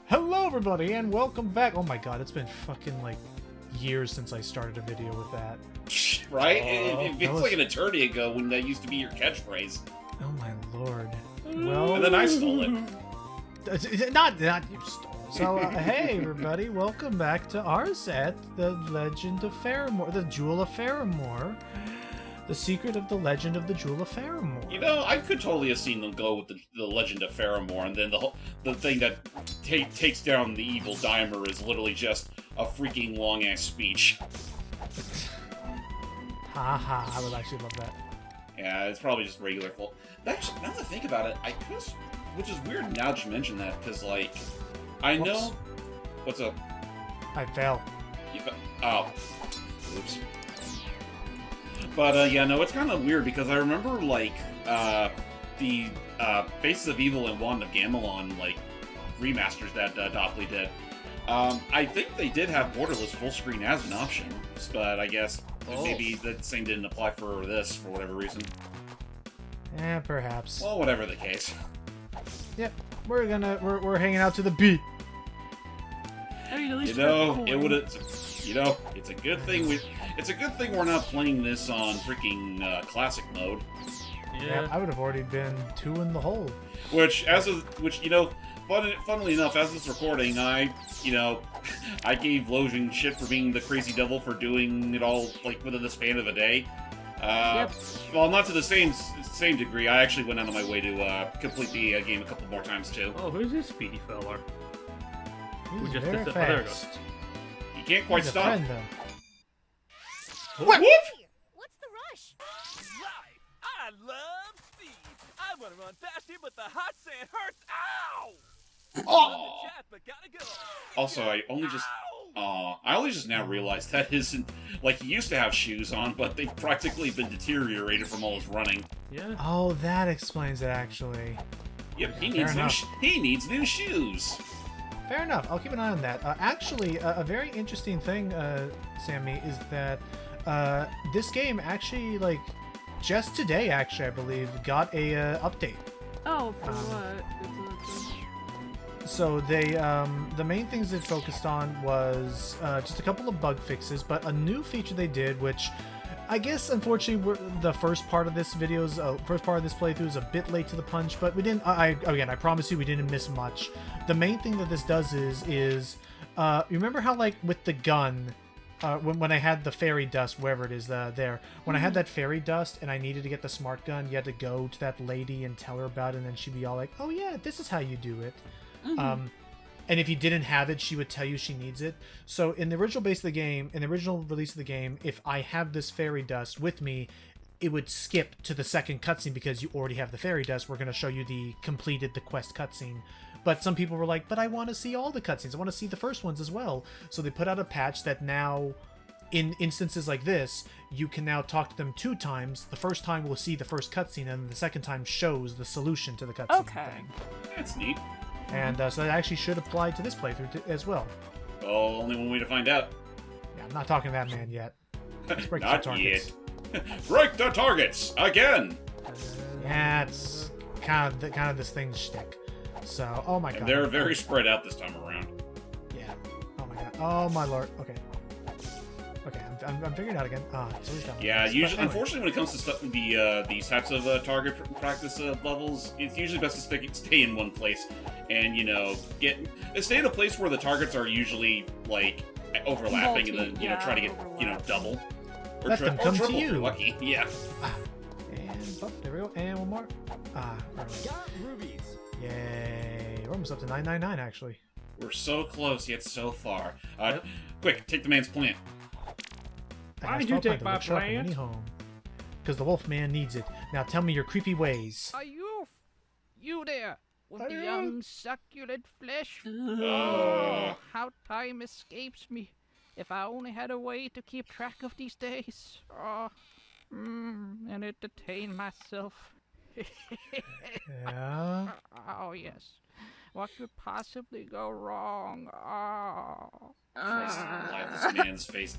Hello everybody and welcome back. Oh my god, it's been fucking like years since I started a video with that. Right? It feels like an eternity ago when that used to be your catchphrase. Oh my lord. Well, And then I stole it. Not you stole it. So hey everybody, welcome back to Arzette, the Legend of Faramore, the Jewel of Faramore. The secret of the legend of the Jewel of Faramore. You know, I could totally have seen them go with the Legend of Faramore, and then the thing that takes down the evil Daimur is literally just a freaking long-ass speech. Haha, I would actually love that. Yeah, it's probably just regular folk. Actually, now that I think about it, I could, which is weird now that you mention that, because, like, I Whoops. know... What's up? I fell. You fell? Oh. Oops. But, yeah, no, it's kind of weird, because I remember, like, the Faces of Evil and Wand of Gamelon, like, remasters that Dopley did. I think they did have borderless full screen as an option, but I guess maybe the same didn't apply for this for whatever reason. Eh, perhaps. Well, whatever the case. Yep, we're hanging out to the beat. You know, it would have. You know, it's a good thing we're not playing this on freaking classic mode. Yeah, I would have already been 2 in the hole. Which you know, funnily enough, as this recording, I gave Logan shit for being the crazy devil for doing it all like within the span of a day. Well, not to the same degree. I actually went out of my way to complete the game a couple more times too. Oh, who's this speedy fella? He's just very did the- oh, there it fast. You can't quite He's a stop. friend, though. What? What's the rush? Right! I love speed! I want to run faster, but the hot sand hurts! Ow! Oh. Chat, but gotta go. Also, I only just now realized that isn't like he used to have shoes on, but they've practically been deteriorated from all his running. Yeah. Oh, that explains it, actually. Yep, he Fair needs enough. he needs new shoes. Fair enough. I'll keep an eye on that. Actually, a very interesting thing, Sammy, is that this game actually, like, just today, actually, I believe, got a update. Oh, for what? So they, the main things they focused on was just a couple of bug fixes, but a new feature they did, which I guess unfortunately the first part of this playthrough is a bit late to the punch, but we didn't. I promise you we didn't miss much. The main thing that this does is you remember how, like, with the gun, when I had the fairy dust, wherever it is when I had that fairy dust and I needed to get the smart gun, you had to go to that lady and tell her about it, and then she'd be all like, "Oh yeah, this is how you do it." And if you didn't have it, she would tell you she needs it. So in the original release of the game, if I have this fairy dust with me, it would skip to the second cutscene because you already have the fairy dust. We're going to show you the quest cutscene. But some people were like, but I want to see all the cutscenes. I want to see the first ones as well. So they put out a patch that now, in instances like this, you can now talk to them 2 times. The first time we'll see the first cutscene, and the second time shows the solution to the cutscene thing. That's neat. And so that actually should apply to this playthrough as well. Oh, only one way to find out. Yeah, I'm not talking to that man yet. Let's break some Not targets. yet. Break the targets again. Yeah, it's kind of this thing's shtick. So, oh my god. And they're very spread out this time around. Yeah. Oh my god. Oh my lord. Okay. Okay, I'm figuring it out again. So he's done. Yeah, But usually, anyway. unfortunately, when it comes to stuff, these types of target practice levels, it's usually best to stay in one place, and stay in a place where the targets are usually like overlapping, and then try to get double or Let them come to triple if you. you're lucky. Yeah. And there we go. And one more. Got rubies. Yay! We're almost up to 999 actually. We're so close yet so far. Quick, take the man's plant. Why did you take my plant? Because the wolf man needs it. Now tell me your creepy ways. Are you there, with the young succulent flesh? Oh. How time escapes me. If I only had a way to keep track of these days. And entertain myself. Yeah. Oh, yes. What could possibly go wrong? Oh. This man's face.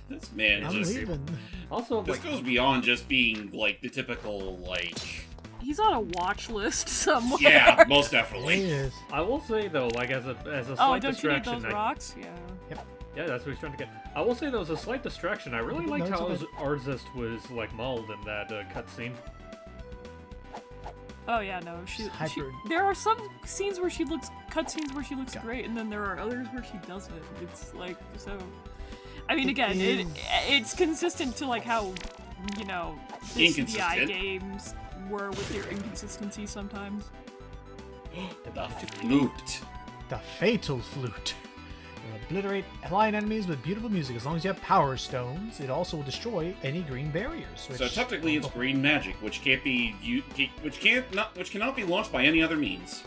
This man I'm just. leaving. Also, This like, goes beyond just being like the typical he's on a watch list somewhere. Yeah, most It definitely. is. I will say though, like as a Oh, slight don't you need distraction, those rocks? Yeah. yeah, that's what he's trying to get. I will say there was a slight distraction. I really No, liked it's how okay. Arzette was like mauled in that cutscene. Oh yeah, no. She Hyper- there are some scenes where she looks cutscenes where she looks Yeah. great, and then there are others where she doesn't. It's like so. I mean, It again, is- it's consistent to like how this VI Inconsistent. games were with their inconsistency sometimes. The flute. The fatal flute. It will obliterate allied enemies with beautiful music. As long as you have power stones, it also will destroy any green barriers. Which, So technically, it's green magic, which cannot be launched by any other means.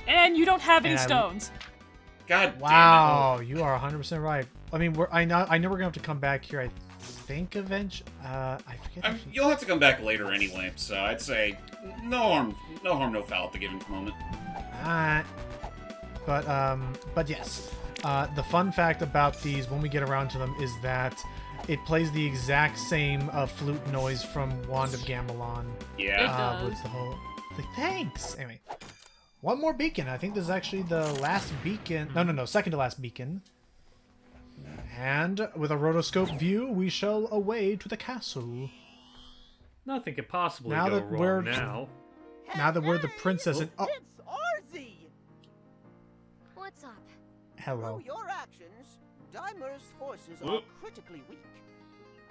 And you don't have any And I- stones. God Wow, you are 100% right. I mean, I know we're gonna have to come back here. I think eventually. I forget. damn it. You'll have to come back later anyway, so I'd say no harm, no foul at the given moment. But yes, the fun fact about these when we get around to them is that it plays the exact same flute noise from Wand of Gamelon. Yeah. does. With the whole. Like, thanks. Anyway, one more beacon. I think this is actually the last beacon. No, second to last beacon. And with a rotoscope view, we shall away to the castle. Nothing could possibly Now go that wrong we're- now. Now that we're the princess and It's Arzy! What's up? hello. Through your actions, Daimur's forces are Whoop. critically weak.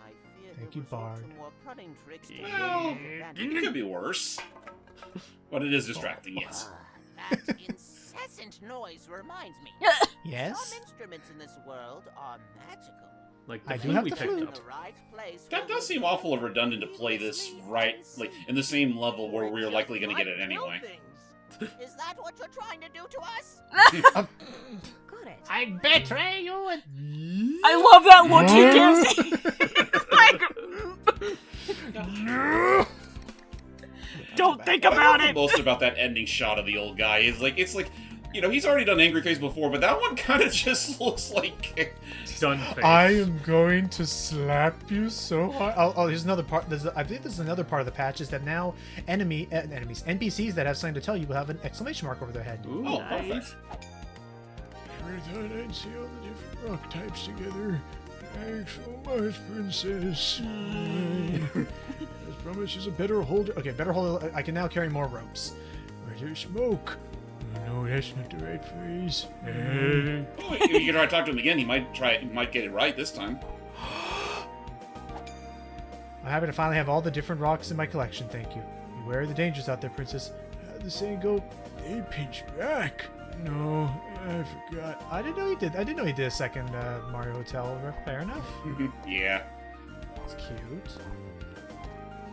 I fear Thank he'll you, resort Bard. to more cunning tricks to Well, gain advantage. it could be worse. But it is distracting, yes. That incessant noise reminds me. Yes. Some instruments in this world are magical. Like the I do flute have we the picked flute. up. The right place That will does seem reveal awful redundant to play this right, like, in the same level where we're likely going to get it anyway. Is that what you're trying to do to us? Got it. I betray you and I love that look he gives. Like, don't think What I about love the it. most about that ending shot of the old guy is, like, it's like, you know, he's already done Angry Face before, but that one kind of just looks like... Stun face. I am going to slap you so hard. Oh, here's another part. I think this is another part of the patch is that now NPCs that have something to tell you will have an exclamation mark over their head. Ooh, Oh, nice. perfect. Never thought I'd see all the different rock types together. Thanks so much, princess. This promise is a better holder. Okay, better holder. I can now carry more ropes. Where's your smoke? No, that's not the right phrase. Oh, you can try to talk to him again. He might get it right this time. I'm happy to finally have all the different rocks in my collection. Thank you. Beware of the dangers out there, princess. How'd the saying go? They pinch back. No, I forgot. I didn't know he did. I didn't know he did a second Mario Hotel. Fair enough. Yeah. That's cute.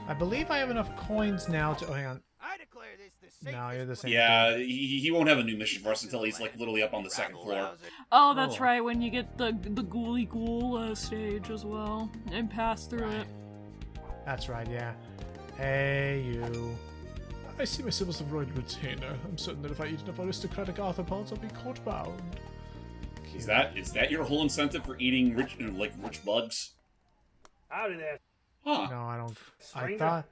I believe I have enough coins now to. Oh, hang on. I declare this the No, you're the same. Yeah, he won't have a new mission for us until he's, like, literally up on the second floor. Oh, that's Oh. right. When you get the ghouly ghoul stage as well and pass through it. That's right. Yeah. Hey, you. I see myself as a royal retainer. I'm certain that if I eat enough aristocratic arthropods, I'll be court bound. Is that your whole incentive for eating rich bugs? Out of there. Huh. No, I don't. I Stranger. thought.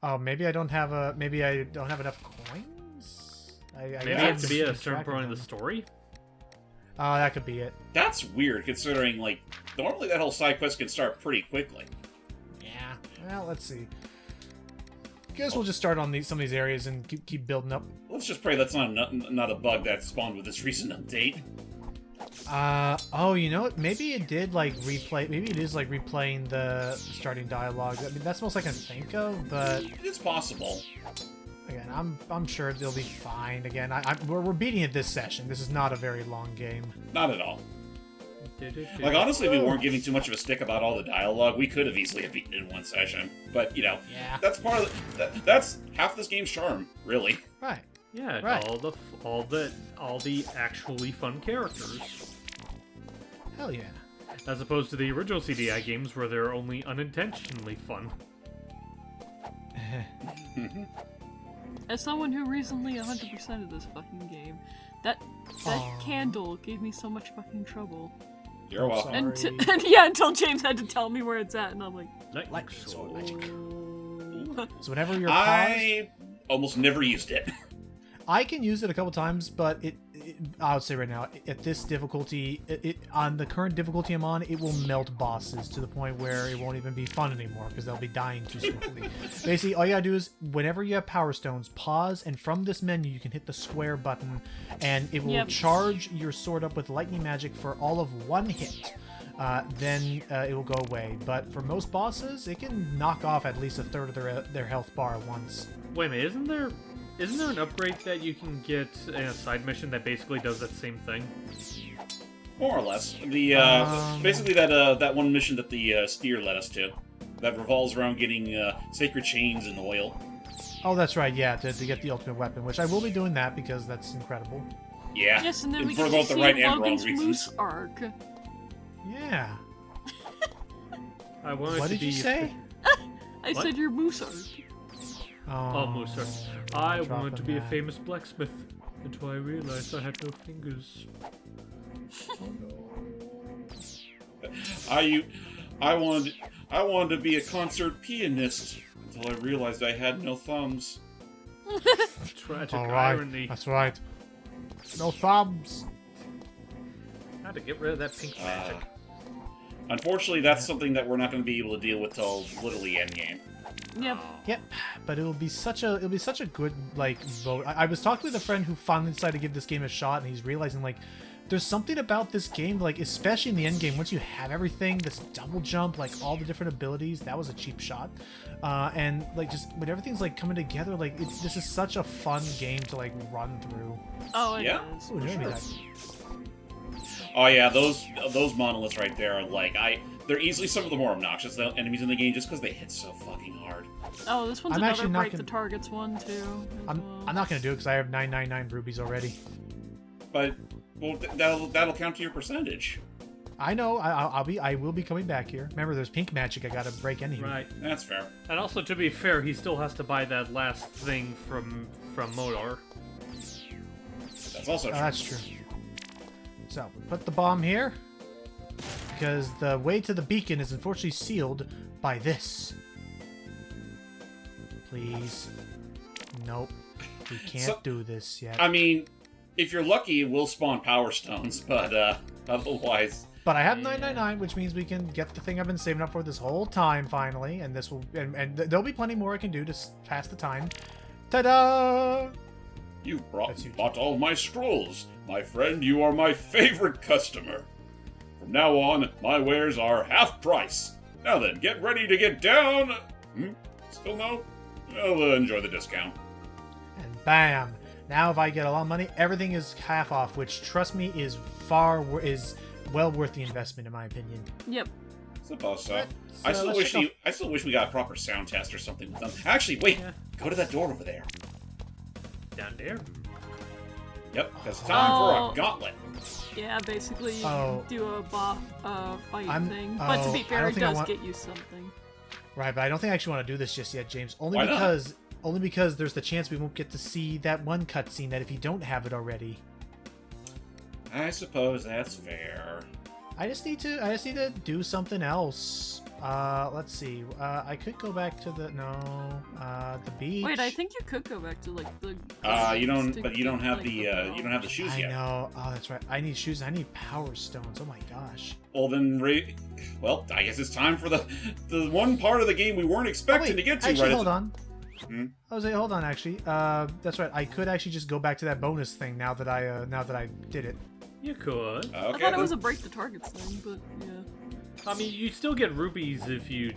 Oh, maybe I don't have enough coins. Maybe guess it had to I'm be a keeping certain track of point of the them. story. Oh, that could be it. That's weird, considering, like, normally that whole side quest can start pretty quickly. Yeah. Well, let's see. Guess we'll just start on some of these areas and keep building up. Let's just pray that's not a bug that spawned with this recent update. Oh, you know what? Maybe it did like replay. Maybe it is like replaying the starting dialogue. I mean, that's the most I can think of. But It's possible. again, I'm sure they'll be fine. Again, we're beating it this session. This is not a very long game. Not at all. Like, honestly, if we weren't giving too much of a stick about all the dialogue, we could have easily have beaten it in one session. But, you know, Yeah. that's part of that's half this game's charm, really. Right. Yeah, Right. all the actually fun characters, Hell yeah. as opposed to the original CDI games where they're only unintentionally fun. As someone who recently 100% of this fucking game, that Aw. candle gave me so much fucking trouble. You're welcome. Sorry. Until James had to tell me where it's at, and I'm like, Like Like so. sword magic. So whenever you're paused, I almost never used it. I can use it a couple times, but I would say right now, at this difficulty, on the current difficulty I'm on, it will melt bosses to the point where it won't even be fun anymore because they'll be dying too swiftly. Basically, all you gotta do is, whenever you have Power Stones, pause, and from this menu, you can hit the square button, and it will charge your sword up with lightning magic for all of one hit. Then it will go away. But for most bosses, it can knock off at least a third of their health bar at once. Wait a minute, isn't there an upgrade that you can get in a side mission that basically does that same thing? More or less. The basically that one mission that the steer led us to, that revolves around getting sacred chains and oil. Oh, that's right. Yeah, to get the ultimate weapon, which I will be doing that because that's incredible. Yeah. Yes, and then we for get both to the see right and wrong Logan's reasons. moose arc. Yeah. I wanted What to did you be say? I What? said your moose arc. Oh, moose arc. I wanted to be a dropping famous blacksmith until I realized I had no fingers. I wanted to be a concert pianist until I realized I had no thumbs. Tragic All right. irony. That's right. No thumbs. How to get rid of that pink magic. Unfortunately, that's something that we're not going to be able to deal with till literally endgame. Yep. Yep, but it'll be such a good like vote. I was talking with a friend who finally decided to give this game a shot, and he's realizing like there's something about this game, like especially in the end game, once you have everything, this double jump, like all the different abilities, that was a cheap shot, and like just when everything's like coming together, like this is such a fun game to like run through. Oh, it Yeah. is. Ooh, for maybe sure. that. Oh yeah, those monoliths right there are like they're easily some of the more obnoxious enemies in the game just because they hit so fucking hard. Oh, this one's I'm another actually not break the gonna- targets one too. I'm not gonna do it because I have 999 rubies already. But well, that'll count to your percentage. I know. I will be coming back here. Remember, there's pink magic I gotta break anyway. Right. That's fair. And also, to be fair, he still has to buy that last thing from Modar. That's also Oh, true. that's true. So, we put the bomb here, because the way to the beacon is unfortunately sealed by this. Please. Nope. We can't do this yet. I mean, if you're lucky, it will spawn power stones, but otherwise, But I have 999, which means we can get the thing I've been saving up for this whole time, finally. And this will, and there'll be plenty more I can do to pass the time. Ta-da! you That's huge. bought all my scrolls. My friend, you are my favorite customer. From now on, my wares are half price. Now then, get ready to get down. Still no? Well, enjoy the discount. And bam! Now if I get a lot of money, everything is half off, which, trust me, is well worth the investment in my opinion. Yep. Suppose so. Let's, I still let's wish we got a proper sound test or something with them. Actually, wait. Yeah. Go to that door over there. Down there. Yep, because it's time for a gauntlet. Yeah, basically you Oh. do a fight I'm- thing. But to be I fair, don't it think I does want- get you something. Right, but I don't think I actually want to do this just yet, James. Only Why not? because there's the chance we won't get to see that one cutscene that if you don't have it already. I suppose that's fair. I just need to do something else. Let's see. I could go back to the beach. Wait, I think you could go back to like the. You don't, to but you don't get, have like, you don't have the shoes I yet. know. Oh, that's right. I need shoes. I need power stones. Oh my gosh. Well then, well, I guess it's time for the one part of the game we weren't expecting to get to. Actually, right? hold on. Hmm? Jose, hold on. Actually, that's right. I could actually just go back to that bonus thing now that I did it. You could. Okay. I thought it was a then. break the targets thing, but yeah, I mean, you still get rubies if you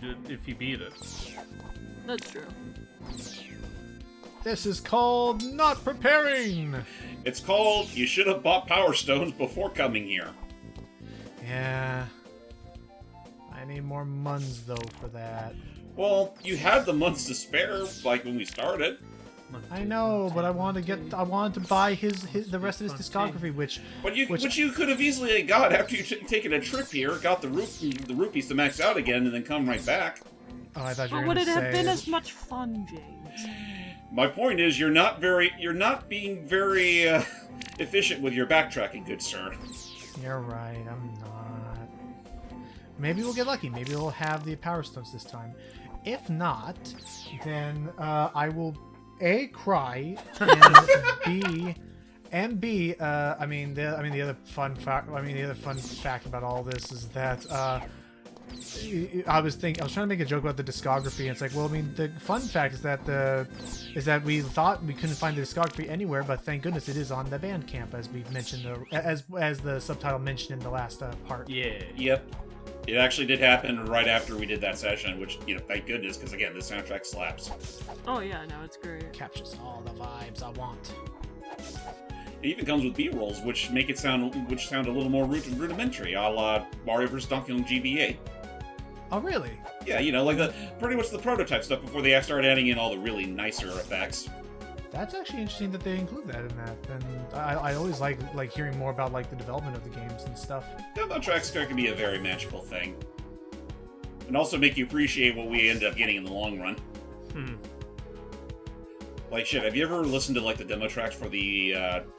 beat it. that's true. This is called not preparing. It's called You Should Have Bought Power Stones Before Coming Here. Yeah. I need more muns though for that. Well, you had the months to spare, like when we started. I know, but I wanted to buy the rest of his discography, which But you could have easily got after you taken a trip here, got the rupees to max out again, and then come right back. oh, I thought you were But would gonna it say. have been as much fun, James? My point is, you're not being very efficient with your backtracking, good sir. You're right. I'm not. Maybe we'll get lucky. Maybe we'll have the power stones this time. If not, then I will A, cry, and B, I mean the other fun fact about all this is that I was trying to make a joke about the discography, and it's like, well, I mean, the fun fact is that we thought we couldn't find the discography anywhere, but thank goodness it is on the Bandcamp, as we mentioned, as the subtitle mentioned in the last part. Yeah. Yep. It actually did happen right after we did that session, which, thank goodness, because again, the soundtrack slaps. Oh yeah, no, it's great. Captures all the vibes I want. It even comes with B-rolls, which sound a little more rudimentary, a la Mario vs. Donkey Kong GBA. Oh, really? Yeah, like pretty much the prototype stuff before they started adding in all the really nicer effects. That's actually interesting that they include that in that, and I always like hearing more about like the development of the games and stuff. Demo tracks can be a very magical thing, and also make you appreciate what we end up getting in the long run. Like shit, have you ever listened to like the demo tracks for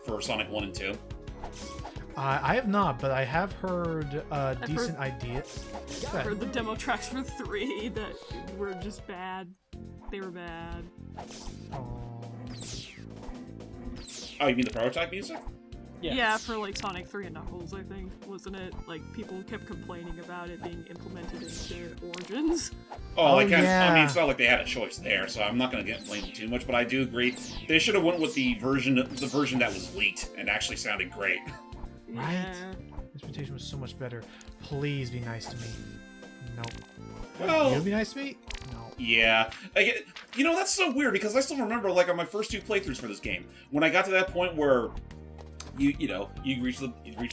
for Sonic 1 and 2? I have not, but I have heard a decent idea. I've heard the demo tracks for 3 that were just bad. They were bad. Oh, you mean the prototype music? Yeah, for like Sonic 3 and Knuckles, I think, wasn't it? Like, people kept complaining about it being implemented into Origins. Yeah. I mean, it's not like they had a choice there, so I'm not going to get blamed too much, but I do agree. They should have went with the version that was leaked and actually sounded great. Right? Yeah. Instrumentation was so much better. Please be nice to me. Nope. Well, You'll be nice to me? No. Yeah. That's so weird, because I still remember, like, on my first 2 playthroughs for this game, when I got to that point where you reach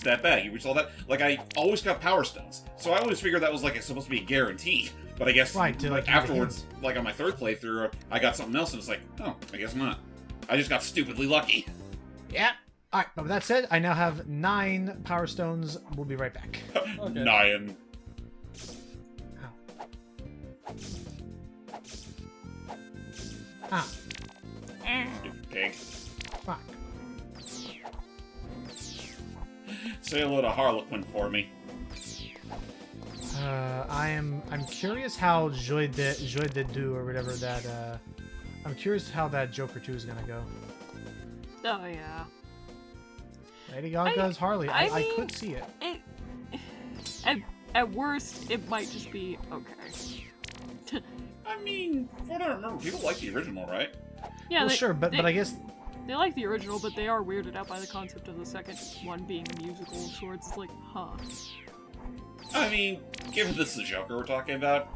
that bag, you reach all that, like, I always got Power Stones. So I always figured that was, like, supposed to be a guarantee. But I guess, right, like, afterwards, like, on my 3rd playthrough, I got something else, and it's like, oh, I guess not. I just got stupidly lucky. Yeah. Alright, but with that said, I now have 9 Power Stones. We'll be right back. Okay. 9. Ah. Stupid pig. Fuck. Say hello to Harlequin for me. I'm curious how Joy de Deux or whatever that I'm curious how that Joker 2 is gonna go. Oh, yeah. Lady Gaga's Harley. I mean, could see it. At worst, it might just be okay. I mean, from what I remember, people like the original, right? Yeah, Well, sure, but I guess they like the original, but they are weirded out by the concept of the second one being a musical of sorts. It's like, huh. I mean, given this is the Joker we're talking about,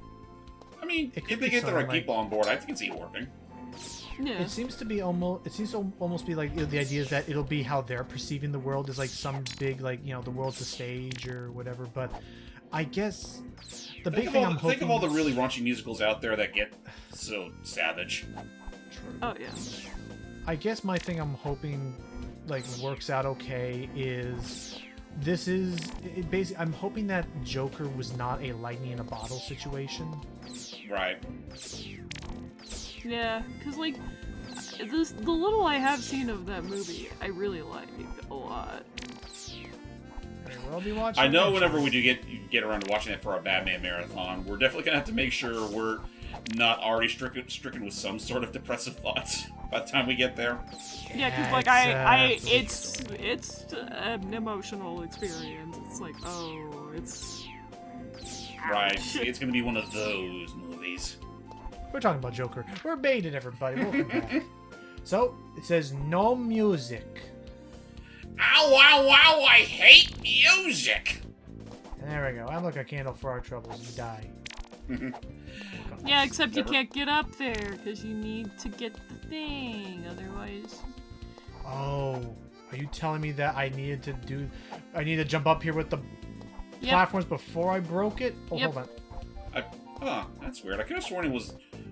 I mean, if they get the right people on board, I can see it working. Yeah. it seems to almost be like the idea is that it'll be how they're perceiving the world is like some big like the world's a stage or whatever. But I guess the big thing I'm hoping. Think of all the really raunchy musicals out there that get so savage. Oh yeah. I guess my thing I'm hoping like works out okay is this is it basically I'm hoping that Joker was not a lightning in a bottle situation. Right. Yeah, because like the little I have seen of that movie, I really like a lot. We'll be watching. I know whenever we do get around to watching it for our Batman marathon, we're definitely gonna have to make sure we're not already stricken with some sort of depressive thoughts by the time we get there. Yeah, because like it's an emotional experience. It's like, oh, it's Right. It's gonna be one of those movies. We're talking about Joker. We're baited, everybody. Welcome back. So it says no music. Ow! Ow! Ow! I hate music. And there we go. I'm like a candle for our troubles. You die. yeah, except you can't get up there because you need to get the thing. Otherwise, oh, are you telling me that I need to jump up here with the platforms before I broke it? Oh, hold on. That's weird. I could have sworn it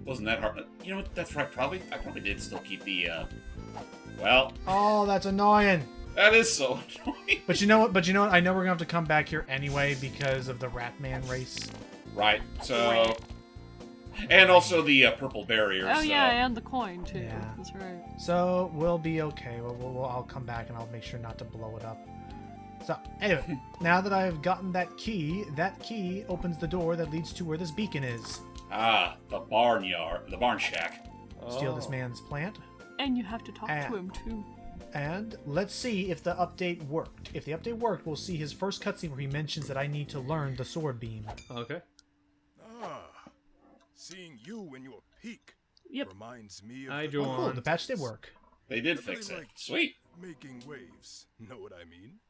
wasn't that hard. You know what? That's right. I probably did still keep the. Well. Oh, that's annoying. That is so annoying. But you know what? I know we're gonna have to come back here anyway because of the Ratman race. Right. So. And also the purple barriers. Oh yeah, and the coin too. Yeah. That's right. So we'll be okay. I'll come back and I'll make sure not to blow it up. So anyway, now that I've gotten that key opens the door that leads to where this beacon is. Ah, the barn shack. steal this man's plant. And you have to talk Ah. to him too. And let's see if the update worked. If the update worked, we'll see his first cutscene where he mentions that I need to learn the sword beam. Okay. Seeing you in your peak Yep. reminds me of I the do Oh, cool. The patch did work. They did fix it. Sweet. making waves. Know what I mean?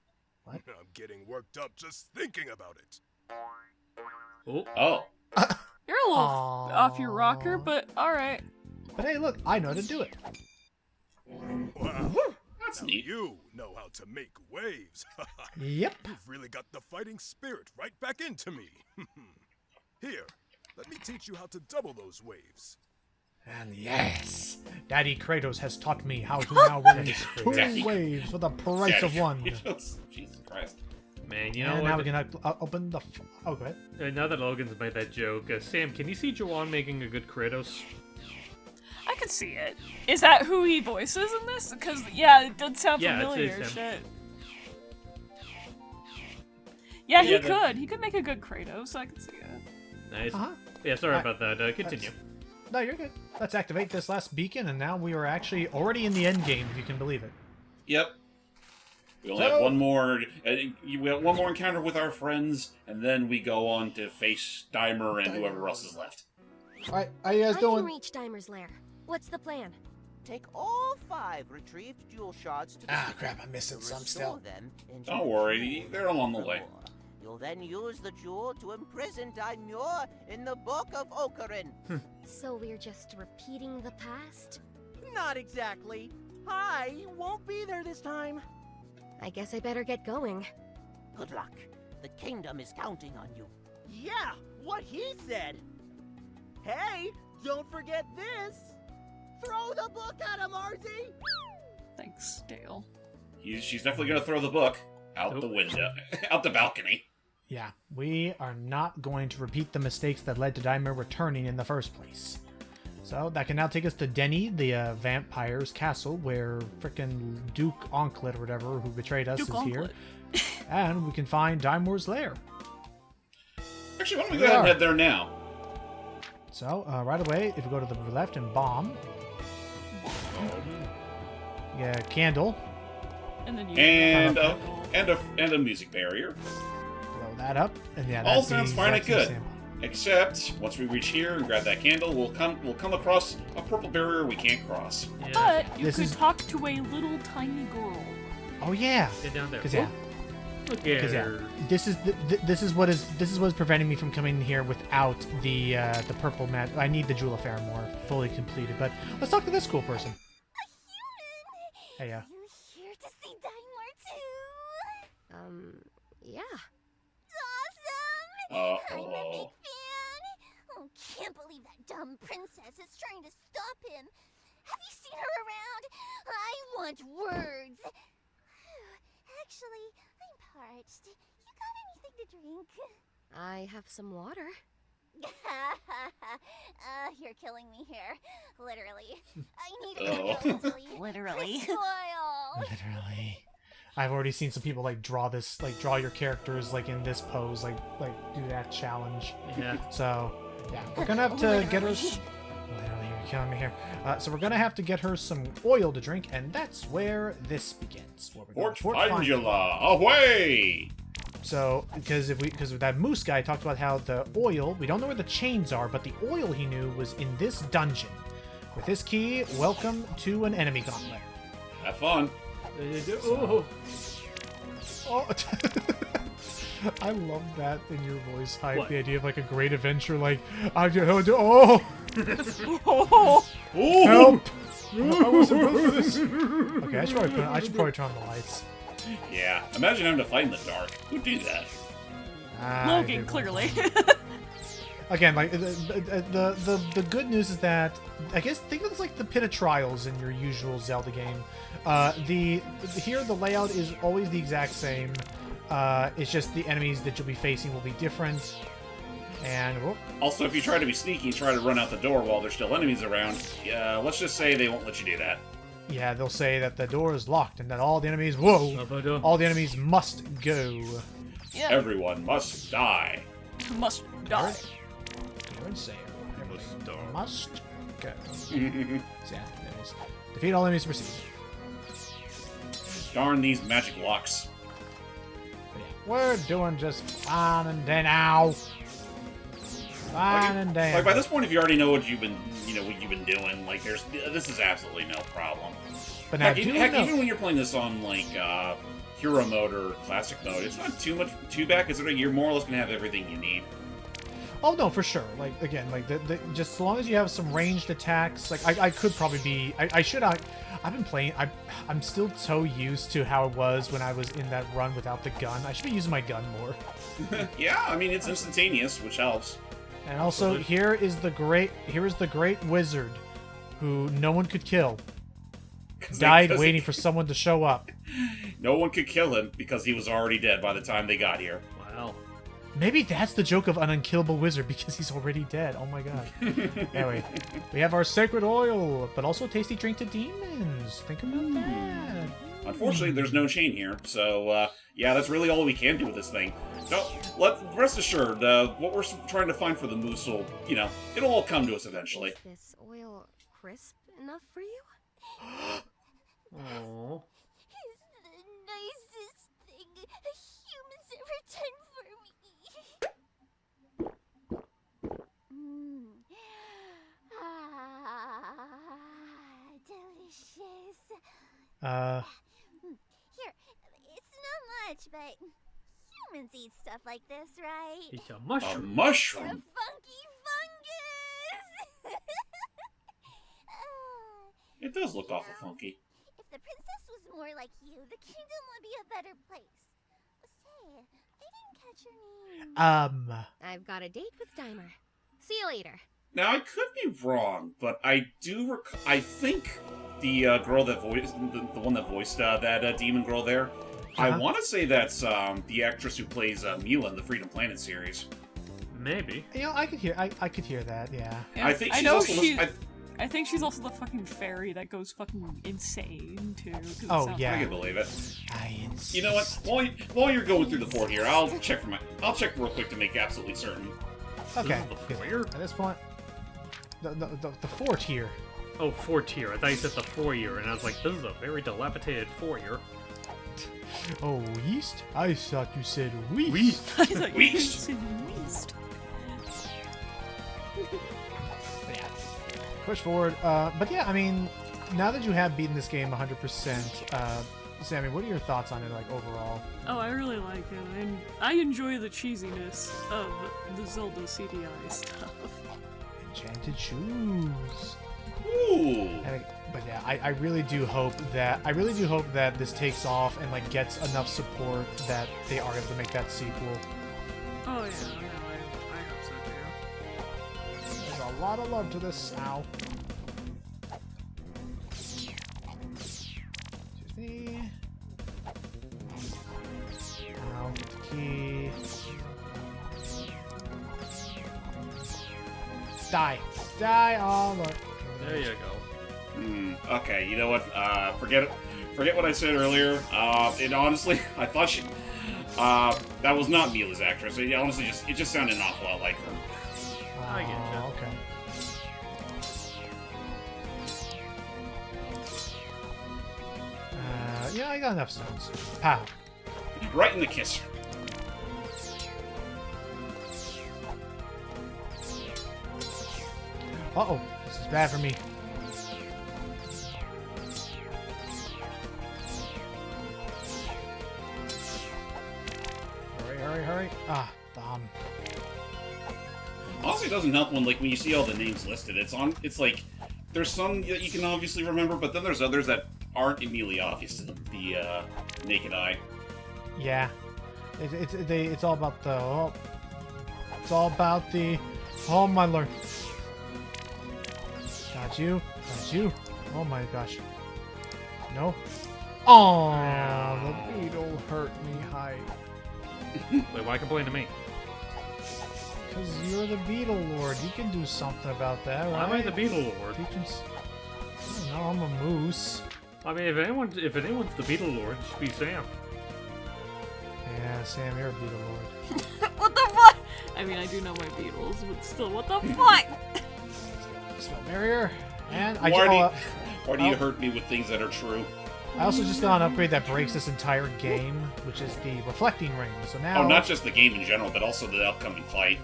What? I'm getting worked up just thinking about it. Oh. Oh. You're a little Aw. off your rocker, but alright. But hey, look, I know how to do it. Wow. That's Now neat. you know how to make waves. Yep. You've really got the fighting spirit right back into me. Here, let me teach you how to double those waves. And yes, Daddy Kratos has taught me how to now release Daddy- 2 waves for the price of 1. Jesus Christ. Man, you know And what? now we can open the... oh, go ahead. Now that Logan's made that joke, Sam, can you see Juwan making a good Kratos? I can see it. Is that who he voices in this? Because, yeah, it did sound Yeah, familiar. it's him. Shit. Yeah, he Yeah, could. He could make a good Kratos. I can see it. Nice. Uh-huh. Yeah, sorry I- about that. Continue. No, you're good. Let's activate this last beacon, and now we are actually already in the end game, if you can believe it. Yep. We only have one more. We have one more encounter with our friends, and then we go on to face Daimur and whoever else is left. Alright, how you guys I can doing? reach Daimur's lair. What's the plan? Take all 5 retrieved jewel shards to the Ah, city. crap, I'm missing some Restore still. them into Don't worry, they're all on the way. Faramore. You'll then use the jewel to imprison Daimur in the Book of Ocarin. So we're just repeating the past? Not exactly. I won't be there this time. I guess I better get going. Good luck. The kingdom is counting on you. Yeah, what he said. Hey, don't forget this. Throw the book at him, Arzette. Thanks, Dale. She's definitely going to throw the book out the window, out the balcony. Yeah, we are not going to repeat the mistakes that led to Daimur returning in the first place. So that can now take us to Denny, the vampire's castle, where frickin' Duke Onklet or whatever, who betrayed us, Duke is here. Onklet. And we can find Daimur's lair. Actually, why don't we go ahead and head there now? So, right away, if we go to the left and bomb. Yeah, candle. And then you And a music barrier. Blow that up. And yeah, All that's the sounds fine and exact good. same sample. Except once we reach here and grab that candle, we'll come across a purple barrier we can't cross. Yeah. But you This could is- talk to a little tiny girl. Oh yeah. Get down there. Because yeah, Look at because yeah, her. this is what is preventing me from coming here without the purple mat. I need the Jewel of Faramore fully completed. But let's talk to this cool person. Hey, You're here to see Daimur too? Yeah. Uh-oh. I'm a big fan. Oh, can't believe that dumb princess is trying to stop him. Have you seen her around? I want words. Actually, I'm parched. You got anything to drink? I have some water. You're killing me here. Literally. I need a little Literally. spoil. Literally. I've already seen some people draw your characters in this pose, do that challenge. Yeah. So, yeah, we're gonna have to get her. Literally, you're killing me here. So we're gonna have to get her some oil to drink, and that's where this begins. Where we're going. Fort Findula, away! So, because that moose guy talked about how the oil, we don't know where the chains are, but the oil he knew was in this dungeon. With this key, welcome to an enemy gauntlet. Have fun. Oh. Oh, I love that in your voice hype. What? The idea of a great adventure, oh, Oh, help! I wasn't built for this. Okay, I should probably turn on the lights. Yeah, imagine having to fight in the dark. Who'd do that? Logan, clearly. Again, the good news is that I guess think of it as like the Pit of Trials in your usual Zelda game. Here the layout is always the exact same. It's just the enemies that you'll be facing will be different. And Also, if you try to be sneaky and try to run out the door while there's still enemies around, let's just say they won't let you do that. yeah, they'll say that the door is locked and that all the enemies all the enemies must go. Yeah, Everyone must die. must die. Go and say everything must Okay. So, yeah, there it is. Defeat all enemies to proceed. Darn these magic locks. But yeah, we're doing just fine and now. Fine and dandy. Like by this point, if you already know what you've been doing, like this is absolutely no problem. But now, even when you're playing this on like hero mode or classic mode, it's not too bad considering you're more or less gonna have everything you need. Oh no, for sure. Like again, like just as long as you have some ranged attacks, like I could probably be. I've been playing. I'm still so used to how it was when I was in that run without the gun. I should be using my gun more. Yeah, I mean it's instantaneous, which helps. And also, here is the great wizard, who no one could kill. Died waiting for someone to show up. No one could kill him because he was already dead by the time they got here. Wow. Maybe that's the joke of an unkillable wizard, because he's already dead. Oh my god. Anyway, we have our sacred oil, but also a tasty drink to demons. Think about that. Unfortunately, there's no chain here, so yeah, that's really all we can do with this thing. So, rest assured, what we're trying to find for the moose will, it'll all come to us eventually. Is this oil crisp enough for you? Aww. He's the nicest thing a human's ever done for me. Delicious. Here, it's not much, but humans eat stuff like this, right? It's a mushroom. A mushroom? A funky fungus! It does look awful funky. If the princess was more like you, the kingdom would be a better place. Say, I didn't catch your name. I've got a date with Daimur. See you later. Now, I could be wrong, but I think the girl that voiced, the one that voiced that demon girl there, I want to say that's the actress who plays Mila in the Freedom Planet series. Maybe. I could hear that, yeah. Yeah, I think she's I think she's also the fucking fairy that goes fucking insane, too. Oh, yeah. I can believe it. I insist. You know what? While you're going through the fort here, I'll check real quick to make absolutely certain. Okay. This is the foyer? At this point, the fort here. Oh, fort here. I thought you said the foyer, and I was like, this is a very dilapidated foyer. Oh, east? I thought you said west. West. I thought you West. said west. Yeah. Push forward. But yeah, I mean, now that you have beaten this game 100%, Sammy, what are your thoughts on it, like, overall? Oh, I really like it, and I enjoy the cheesiness of the Zelda CDI stuff. Enchanted shoes. Ooh. But yeah, I really do hope that this takes off and like gets enough support that they are able to make that sequel. Oh yeah, no, I hope so too. There's a lot of love to this. Ow. Excuse me. Ow, get the key. Die. Die, oh look. There you go. Okay, you know what? Forget what I said earlier. And honestly, I thought that was not Mila's actress. It honestly just sounded an awful lot like her. I get you. Okay. Yeah, I got enough stones. Pow. Right in the kisser. Uh-oh, this is bad for me. Hurry. Ah, bomb. Honestly, it doesn't help when you see all the names listed. It's like there's some that you can obviously remember, but then there's others that aren't immediately obvious to the naked eye. Yeah, it's all about the. Oh my lord! Got you. Oh my gosh! No. Oh, the beetle hurt me. Hi. Wait, why complain to me? Because you're the Beetle Lord. You can do something about that, right? Why am I the Beetle Lord? You can... I don't know, I'm a moose. I mean, if anyone's the Beetle Lord, it should be Sam. Yeah, Sam, you're a Beetle Lord. What the fuck? I mean, I do know my Beatles, but still, what the fuck? Spell barrier. And I Why do you hurt me with things that are true? I also just got an upgrade that breaks this entire game, which is the reflecting ring. So now. Oh, not just the game in general, but also the upcoming fight.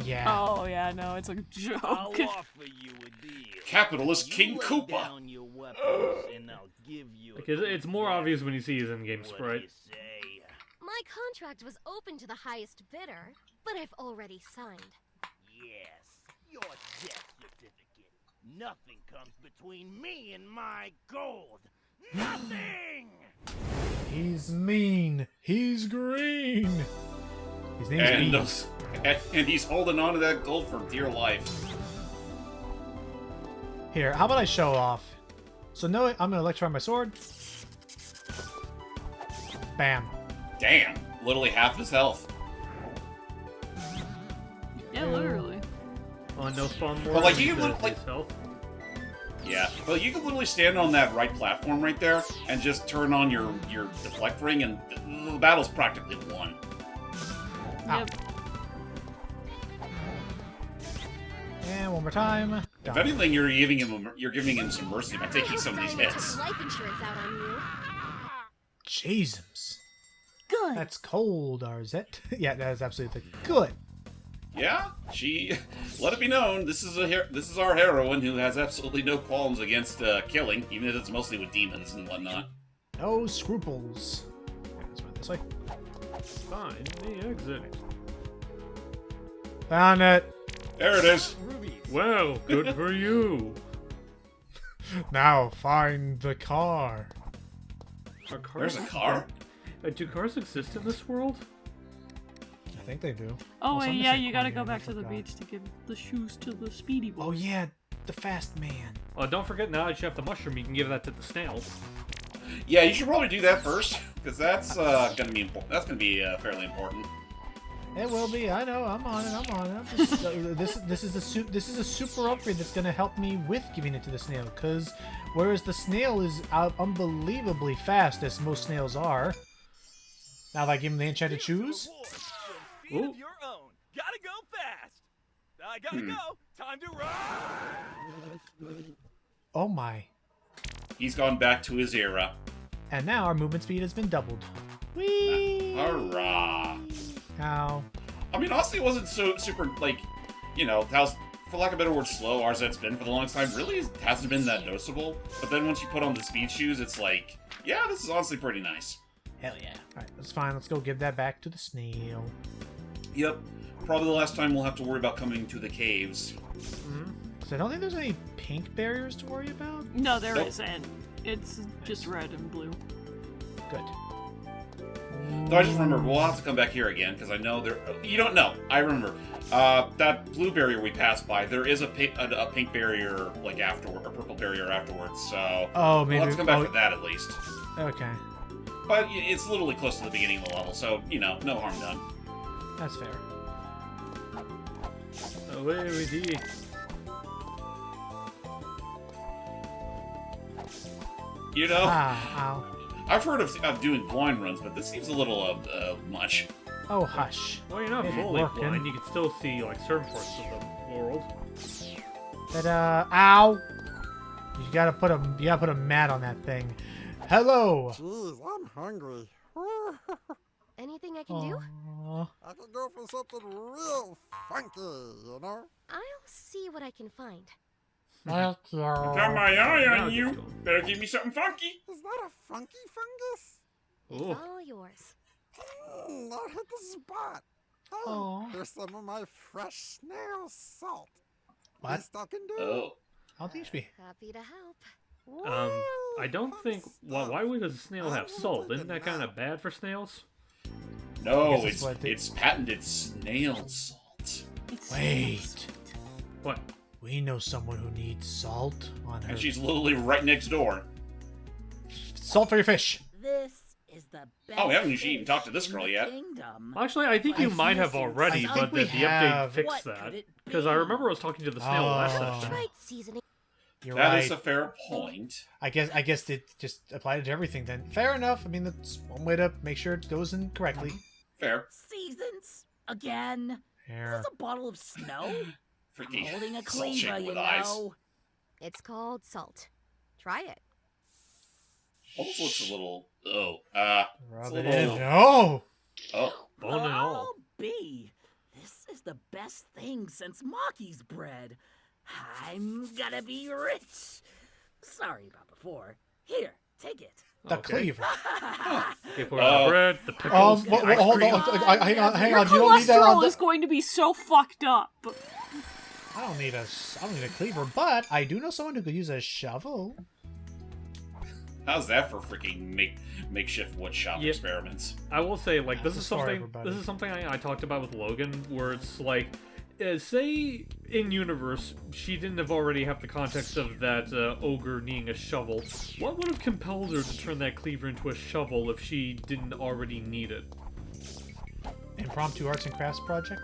Yeah. Oh yeah, no, it's a joke. I'll offer you a deal. Capitalist King You lay Koopa. down your weapons and I'll give you a Because it's more obvious when you see his in-game What do sprite. you say? My contract was open to the highest bidder, but I've already signed. Yes, your death certificate. Nothing comes between me and my gold. Nothing! He's mean. He's green. His name's Beeves. And he's holding on to that gold for dear life. Here, how about I show off? So no, I'm gonna electrify my sword. Bam. Damn, literally half his health. Yeah, literally. On no spawn more. But, like, you than can look like- his health. Yeah, but you can literally stand on that right platform right there and just turn on your deflect ring, and the battle's practically won. Yep. And one more time. If Done. anything, you're giving him some mercy by taking some of these Diamond hits. took life insurance out on you. Jesus. Good. That's cold, Arzette. Yeah, that is absolutely good. Yeah, let it be known, this is our heroine who has absolutely no qualms against killing, even if it's mostly with demons and whatnot. No scruples. Let's run this way. Find the exit. Found it. There it is. Well, good for you. Now find the car. Are cars There's a car? Do cars exist in this world? I think they do. Oh Also, wait, I'm yeah, missing you gotta one go here, I back to the forgot. beach to give the shoes to the speedy boy. Oh yeah, the fast man. Oh, don't forget, now that you have the mushroom, you can give that to the snail. Yeah, you should probably do that first, because that's gonna be important. That's gonna be fairly important. It will be. I know. I'm on it. I'm just, this is a super upgrade that's gonna help me with giving it to the snail. Because whereas the snail is unbelievably fast, as most snails are. Now that I give him the enchanted shoes. Feet of your own. Gotta go fast. I gotta go. Time to run. Oh my! He's gone back to his era. And now our movement speed has been doubled. Whee! Hurrah! How? I mean, honestly, it wasn't so super, like, how, for lack of a better word, slow Arzette's been for the longest time. Really hasn't been that noticeable. But then once you put on the speed shoes, it's like, yeah, this is honestly pretty nice. Hell yeah! All right, that's fine. Let's go give that back to the snail. Yep. Probably the last time we'll have to worry about coming to the caves. So I don't think there's any pink barriers to worry about. No, there Nope. isn't. It's just red and blue. Good. Though I just remember, we'll have to come back here again, because I know there... You don't know. I remember. That blue barrier we passed by, there is a pink barrier, like, afterward, or purple barrier afterwards, so... Oh, maybe. We'll have to come back for that, at least. Okay, But it's literally close to the beginning of the level, so, no harm done. that's fair. Away with ye. Ow. I've heard of doing blind runs, but this seems a little much. Oh, hush. Well, you're not It ain't fully working. blind. You can still see, like, certain parts of the world. Ow! You gotta put a mat on that thing. Hello. Jeez, I'm hungry. Anything I can do? Aw. I could go for something real funky, you know? I'll see what I can find. Thank you. Got my eye Now on it's you. going. Better give me something funky. Is that a funky fungus? It's Ooh. all yours. I hit the spot. Hey, Aw. here's some of my fresh snail salt. What? Least I can do. Oh. I'll teach me. Happy to help. I don't think... Why would a snail have salt? Isn't that kind of bad for snails? No, I guess that's what they- it's patented snail salt. It's Wait. What? We know someone who needs salt on her. And she's literally right next door. Salt for your fish. This is the best. Oh, we haven't even fish talked to this in girl the yet. Kingdom. Actually, I think you might have already, I but think we the update have. fixed What that. could it Because I be? remember I was talking to the snail last Oh. session. Right seasoning. You're That right. is a fair point. I guess it just applied to everything then. Fair enough. I mean, that's one way to make sure it goes in correctly. Fair. Seasons again. Is Here. this a bottle of snow? Freaking Holding a salt cleaver, shaker you with eyes. know. It's called salt. Try it. Almost looks a little. Oh, Rub it's it a in. little. No! Oh, Bone and all. Oh, B, this is the best thing since Maki's bread. I'm gonna be rich. Sorry about before. Here, take it. The cleaver. If we're on the bread, the pickles, the ice hold cream. on. Hang on. Your You don't need that on cholesterol the... is going to be so fucked up. I don't need a cleaver, but I do know someone who could use a shovel. how's that for freaking makeshift wood shop Yeah. experiments? I will say, like, That's this is the story, something. everybody. This is something I talked about with Logan, where it's like, say in universe she didn't have already have the context of that ogre needing a shovel. What would have compelled her to turn that cleaver into a shovel if she didn't already need it? Impromptu arts and crafts project?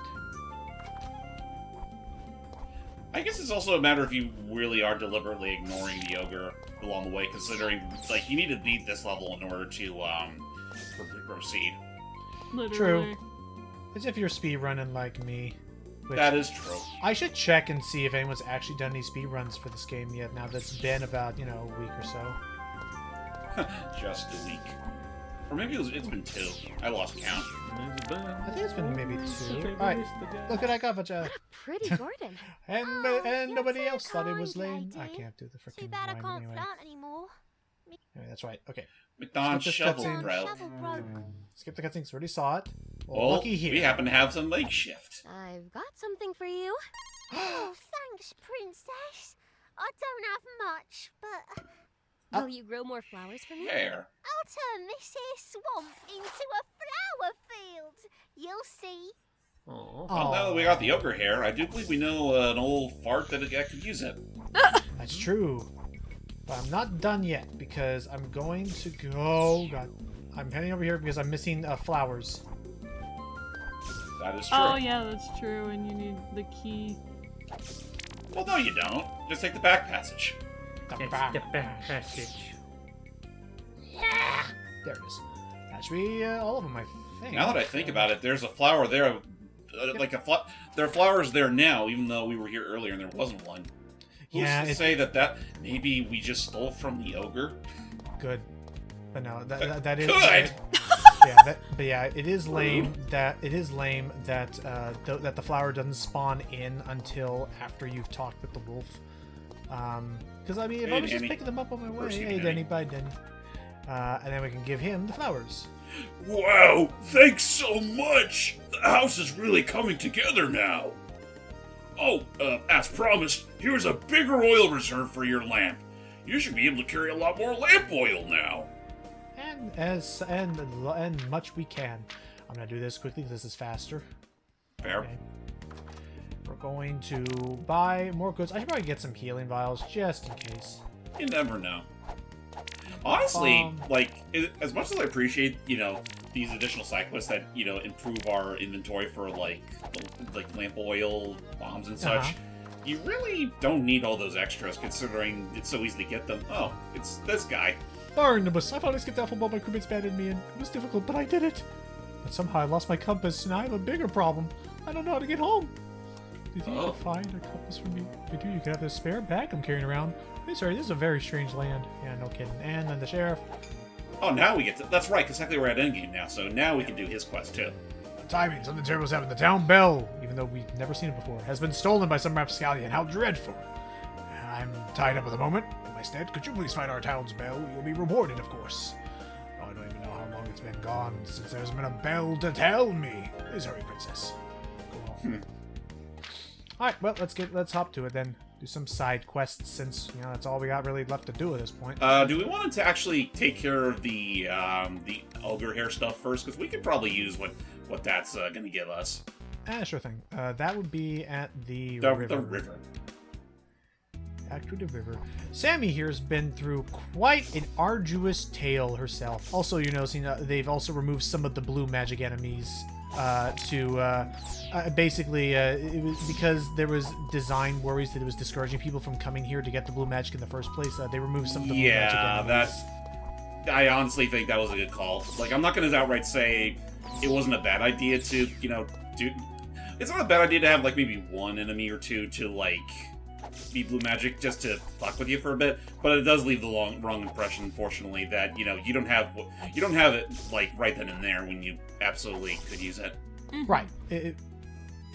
I guess it's also a matter if you really are deliberately ignoring the ogre along the way, considering like you need to beat this level in order to proceed. Literally. True. As if you're speedrunning like me. Which That is true. I should check and see if anyone's actually done any speedruns for this game yet, now that's been about, a week or so. Just a week. Or maybe it's been 2. I lost count. I think it's been maybe 2. Alright, look at that cover. Pretty Gordon. And nobody you're so else thought it was kind, lame. I lady. can't do the Too freaking bad I line can't anyway. flaunt anymore. Anyway, that's right. Okay. McDonald's Skip this shovel, cutscene. bro. Shovel, bro. Skip the cutscenes. Already saw it. Well, looky here. we happen to have some makeshift. I've got something for you. Oh, thanks, princess. I don't have much, but Will you grow more flowers for me? There. I'll turn this here swamp into a flower field. You'll see. Aww. Well, now that we got the ogre hair, I do believe we know an old fart that could use it. That's true. But I'm not done yet because I'm going to go. God, I'm heading over here because I'm missing flowers. That is true. Oh yeah, that's true. And you need the key. Well, no, you don't. Just take the back passage. It's the back passage. There it is. That should be all of them, I think. Now that I think about it, there's a flower there, there are flowers there now, even though we were here earlier and there wasn't one. Who's Yeah, to say that maybe we just stole from the ogre? Good. But no, that is Good. Yeah, it is lame that that the flower doesn't spawn in until after you've talked with the wolf. Because I mean, if I was just Denny. picking them up on my way, Where's hey Denny? Denny, bye Denny, and then we can give him the flowers. Wow, thanks so much! The house is really coming together now. Oh, as promised, here's a bigger oil reserve for your lamp. You should be able to carry a lot more lamp oil now. And much we can. I'm gonna do this quickly because this is faster. Fair. Okay. We're going to buy more goods. I should probably get some healing vials just in case. You never know. Honestly, as much as I appreciate, these additional side quests that, improve our inventory for, like lamp oil, bombs and such, you really don't need all those extras, considering it's so easy to get them. Oh, it's this guy. Barnabas, I finally skipped out from while my crewmates abandoned me, and it was difficult, but I did it. But somehow I lost my compass, and I have a bigger problem. I don't know how to get home. Do you think you can find a compass for me? If you do, you can have this spare bag I'm carrying around. I'm sorry, this is a very strange land. Yeah, no kidding. And then the sheriff. Oh, now we get to... That's right, because technically we're at endgame now, so now we can do his quest, too. Timing, something terrible has happened. The town bell, even though we've never seen it before, has been stolen by some rapscallion. How dreadful. I'm tied up at the moment. In my stead, could you please find our town's bell? You'll be rewarded, of course. Oh, I don't even know how long it's been gone since there's been a bell to tell me. Please hurry, princess. Go home. Alright, well, let's hop to it then. Do some side quests since, that's all we got really left to do at this point. Do we want to actually take care of the ogre hair stuff first? Because we could probably use what that's going to give us. Sure thing. That would be at the river. Back to the river. Sammy here has been through quite an arduous tale herself. Also, you're noticing they've also removed some of the blue magic enemies basically it was because there was design worries that it was discouraging people from coming here to get the blue magic in the first place. They removed some of the blue magic enemies. I honestly think that was a good call. Like, I'm not going to outright say it wasn't a bad idea to, do... it's not a bad idea to have like maybe one enemy or two to like be blue magic just to fuck with you for a bit, but it does leave the wrong impression, unfortunately, that you don't have it like right then and there when you absolutely could use it. Right. It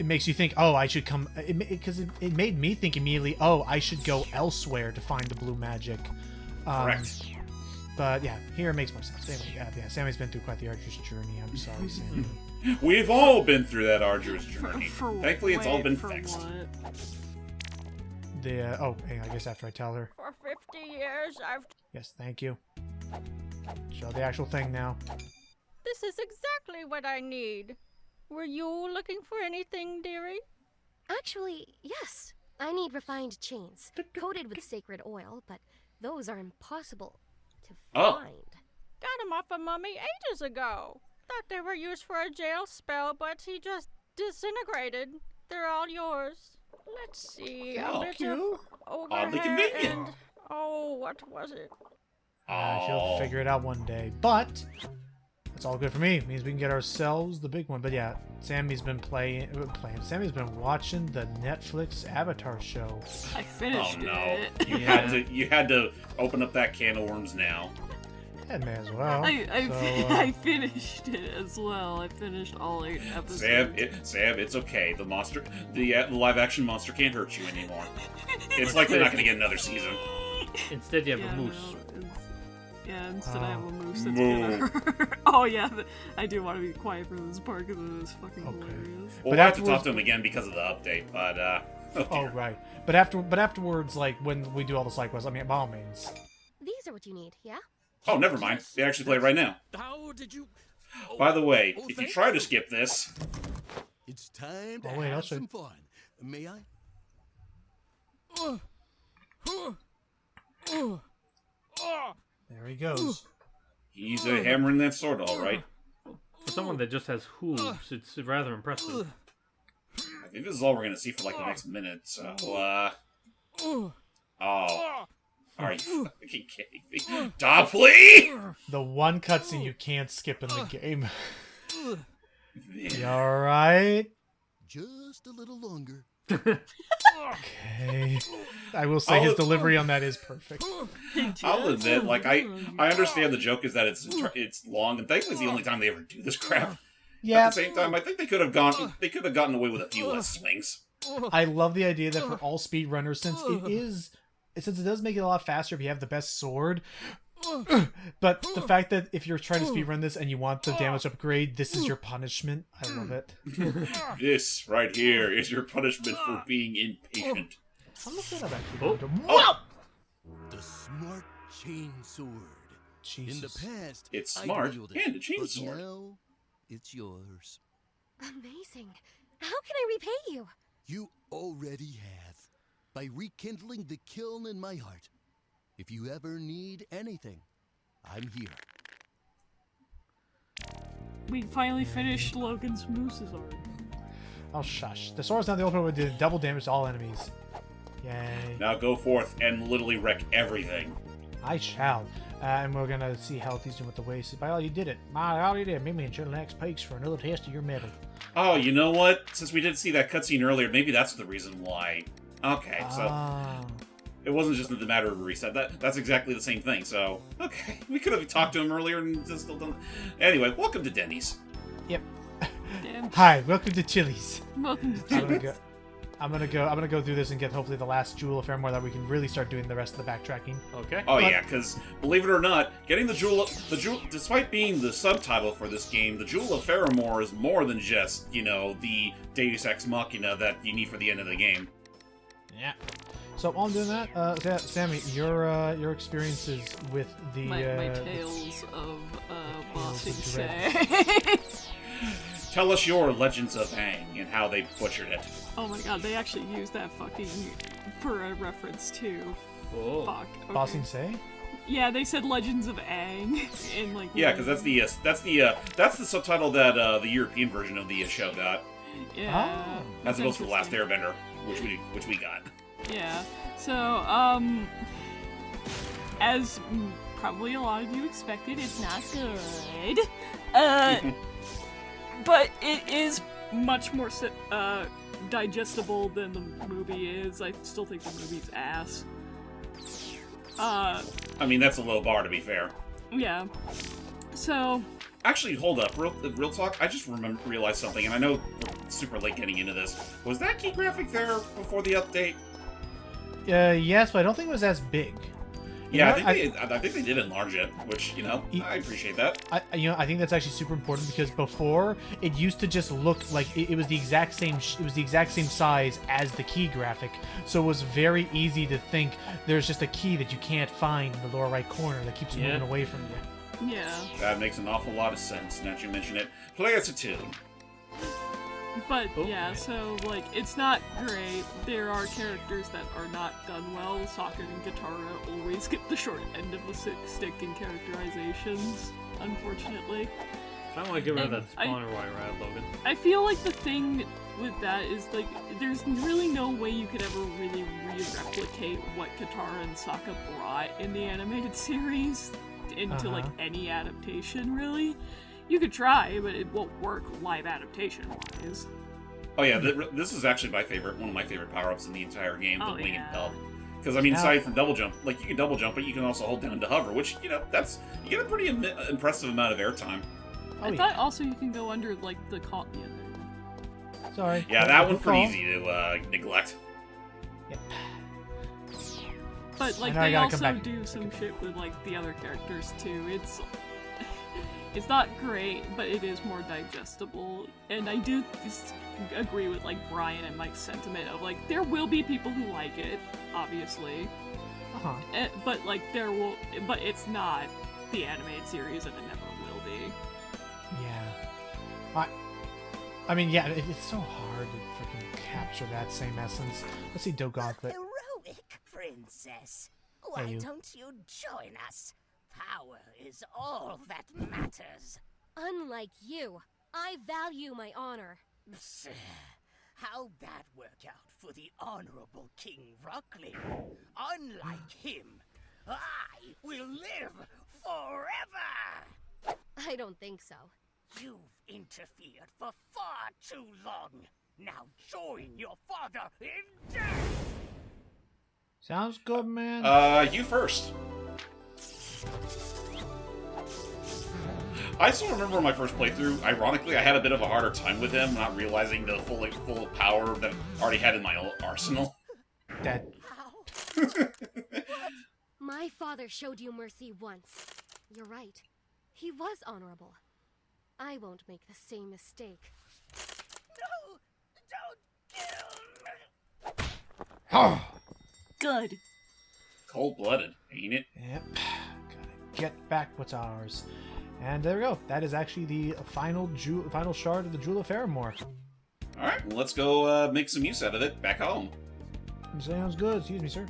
makes you think, oh, I should come, because it made me think immediately, oh, I should go elsewhere to find the blue magic. Correct. But yeah, here it makes more sense. Anyway, yeah, Sammy's been through quite the arduous journey. I'm sorry, Sammy. We've all been through that arduous journey. For Thankfully, it's all been for fixed. what? Oh, hang on, I guess after I tell her. For 50 years, I've... Yes, thank you. Show the actual thing now. This is exactly what I need. Were you looking for anything, dearie? Actually, yes. I need refined chains, coated with sacred oil, but those are impossible to find. Got him off of Mummy ages ago. Thought they were used for a jail spell, but he just disintegrated. They're all yours. Let's see. A bit of Oddly overhead convenient. and... Oh, what was it? She'll figure it out one day. But that's all good for me. It means we can get ourselves the big one. But yeah, Sammy's been Sammy's been watching the Netflix Avatar show. I finished it. You had to open up that can of worms now. Yeah, may as well. I finished it as well. I finished all 8 episodes. Sam, it's okay. The live action monster can't hurt you anymore. It's like they're not going to get another season. Instead, you have a moose. Instead I have a moose that's gonna... Oh yeah, I do want to be quiet for this part because it is fucking hilarious. We'll have to talk to him again because of the update, but oh right. But afterwards, like when we do all the side quests, I mean, by all means. These are what you need, yeah? Oh, never mind. They actually play it right now. How did you... By the way, if you try to skip this... It's time to I'll have show some fun. May I? There he goes. He's hammering that sword, all right. For someone that just has hooves, it's rather impressive. I think this is all we're going to see for like the next minute, so, Oh. Are you fucking kidding me? Dopply! The one cutscene you can't skip in the game. You alright? Just a little longer. Okay. I will say his delivery on that is perfect. I'll admit, like, I understand the joke is that it's long, and thankfully it's the only time they ever do this crap. Yeah. At the same time, I think they could have gotten away with a few less swings. I love the idea that for all speedrunners, since it does make it a lot faster if you have the best sword, but the fact that if you're trying to speedrun this and you want the damage upgrade, this is your punishment. I love it. This right here is your punishment for being impatient. How much did I actually The smart chain sword. Jesus. In the past, it's smart and a chain but sword. Now, it's yours. Amazing. How can I repay you? You already have. By rekindling the kiln in my heart. If you ever need anything, I'm here. We finally finished Logan's Moose's arc. Oh, shush. The sword's now the ultimate with the double damage to all enemies. Yay. Now go forth and literally wreck everything. I shall. And we're gonna see how he's doing with the waste. By all you did it. By all you did. Meet me in Chillinax Pikes for another test of your metal. Oh, you know what? Since we did see that cutscene earlier, maybe that's the reason why. Okay, so it wasn't just the matter of a reset. That's exactly the same thing. So okay, we could have talked to him earlier and just still done. Anyway, welcome to Denny's. Yep. Hi, welcome to Chili's. Welcome to Chili's. I'm gonna go through this and get hopefully the last jewel of Faramore that we can really start doing the rest of the backtracking. Okay. Oh yeah, because believe it or not, getting the jewel, despite being the subtitle for this game, the Jewel of Faramore is more than just the Deus Ex Machina that you need for the end of the game. Yeah. So while I'm doing that, Sammy, your experiences with the my tales of Bossing Say. Tell us your Legends of Aang and how they butchered it. Oh my god, they actually used that fucking for a reference too. Oh. Fuck. Okay. Bossing Say? Yeah, they said Legends of Aang in like. Yeah, because that's the subtitle that the European version of the show got. Yeah. As opposed to The Last Airbender, which we got. Yeah. So, as probably a lot of you expected, it's not good. But it is much more digestible than the movie is. I still think the movie's ass. I mean, that's a low bar, to be fair. Yeah. So... Actually, hold up. Real talk, I just realized something, and I know we're super late getting into this. Was that key graphic there before the update? Yes, but I don't think it was as big. Yeah, I think they did enlarge it, which, you know, I appreciate that. I think that's actually super important because before it used to just look like it was the exact same. It was the exact same size as the key graphic, so it was very easy to think there's just a key that you can't find in the lower right corner that keeps moving away from you. Yeah. That makes an awful lot of sense now that you mention it. Play us a tune. But, yeah, so, like, it's not great. There are characters that are not done well. Sokka and Katara always get the short end of the stick in characterizations, unfortunately. I want to get rid of that spawner while you're at, Logan. I feel like the thing with that is, like, there's really no way you could ever really re-replicate what Katara and Sokka brought in the animated series into, like, any adaptation, really. You could try, but it won't work live adaptation-wise. Oh yeah, this is actually one of my favorite power-ups in the entire game, the wing and belt. Because, I mean, aside from double jump, like, you can double jump, but you can also hold down to hover, which, you know, you get a pretty impressive amount of airtime. I thought also you can go under, like, the Sorry. Yeah, that one's pretty easy to neglect. Yep. But, like, they also do some shit with, like, the other characters, too. It's not great, but it is more digestible. And I do agree with, like, Brian and Mike's sentiment of, like, there will be people who like it, obviously. But, like, but it's not the animated series, and it never will be. Yeah. I mean, yeah, it's so hard to freaking capture that same essence. Let's see, Dogon, but... Heroic princess. Why don't you join us? Power is all that matters. Unlike you, I value my honor. How'd that work out for the Honorable King Ruckling? Unlike him, I will live forever! I don't think so. You've interfered for far too long. Now join your father in death! Sounds good, man. You first. I still remember my first playthrough. Ironically, I had a bit of a harder time with him, not realizing the full power that I already had in my arsenal. My father showed you mercy once. You're right. He was honorable. I won't make the same mistake. No! Don't kill me! Good. Cold-blooded, ain't it? Yep. Gotta get back what's ours. And there we go. That is actually the final shard of the Jewel of Faramore. Alright, well, let's go make some use out of it back home. Sounds good. Excuse me, sir.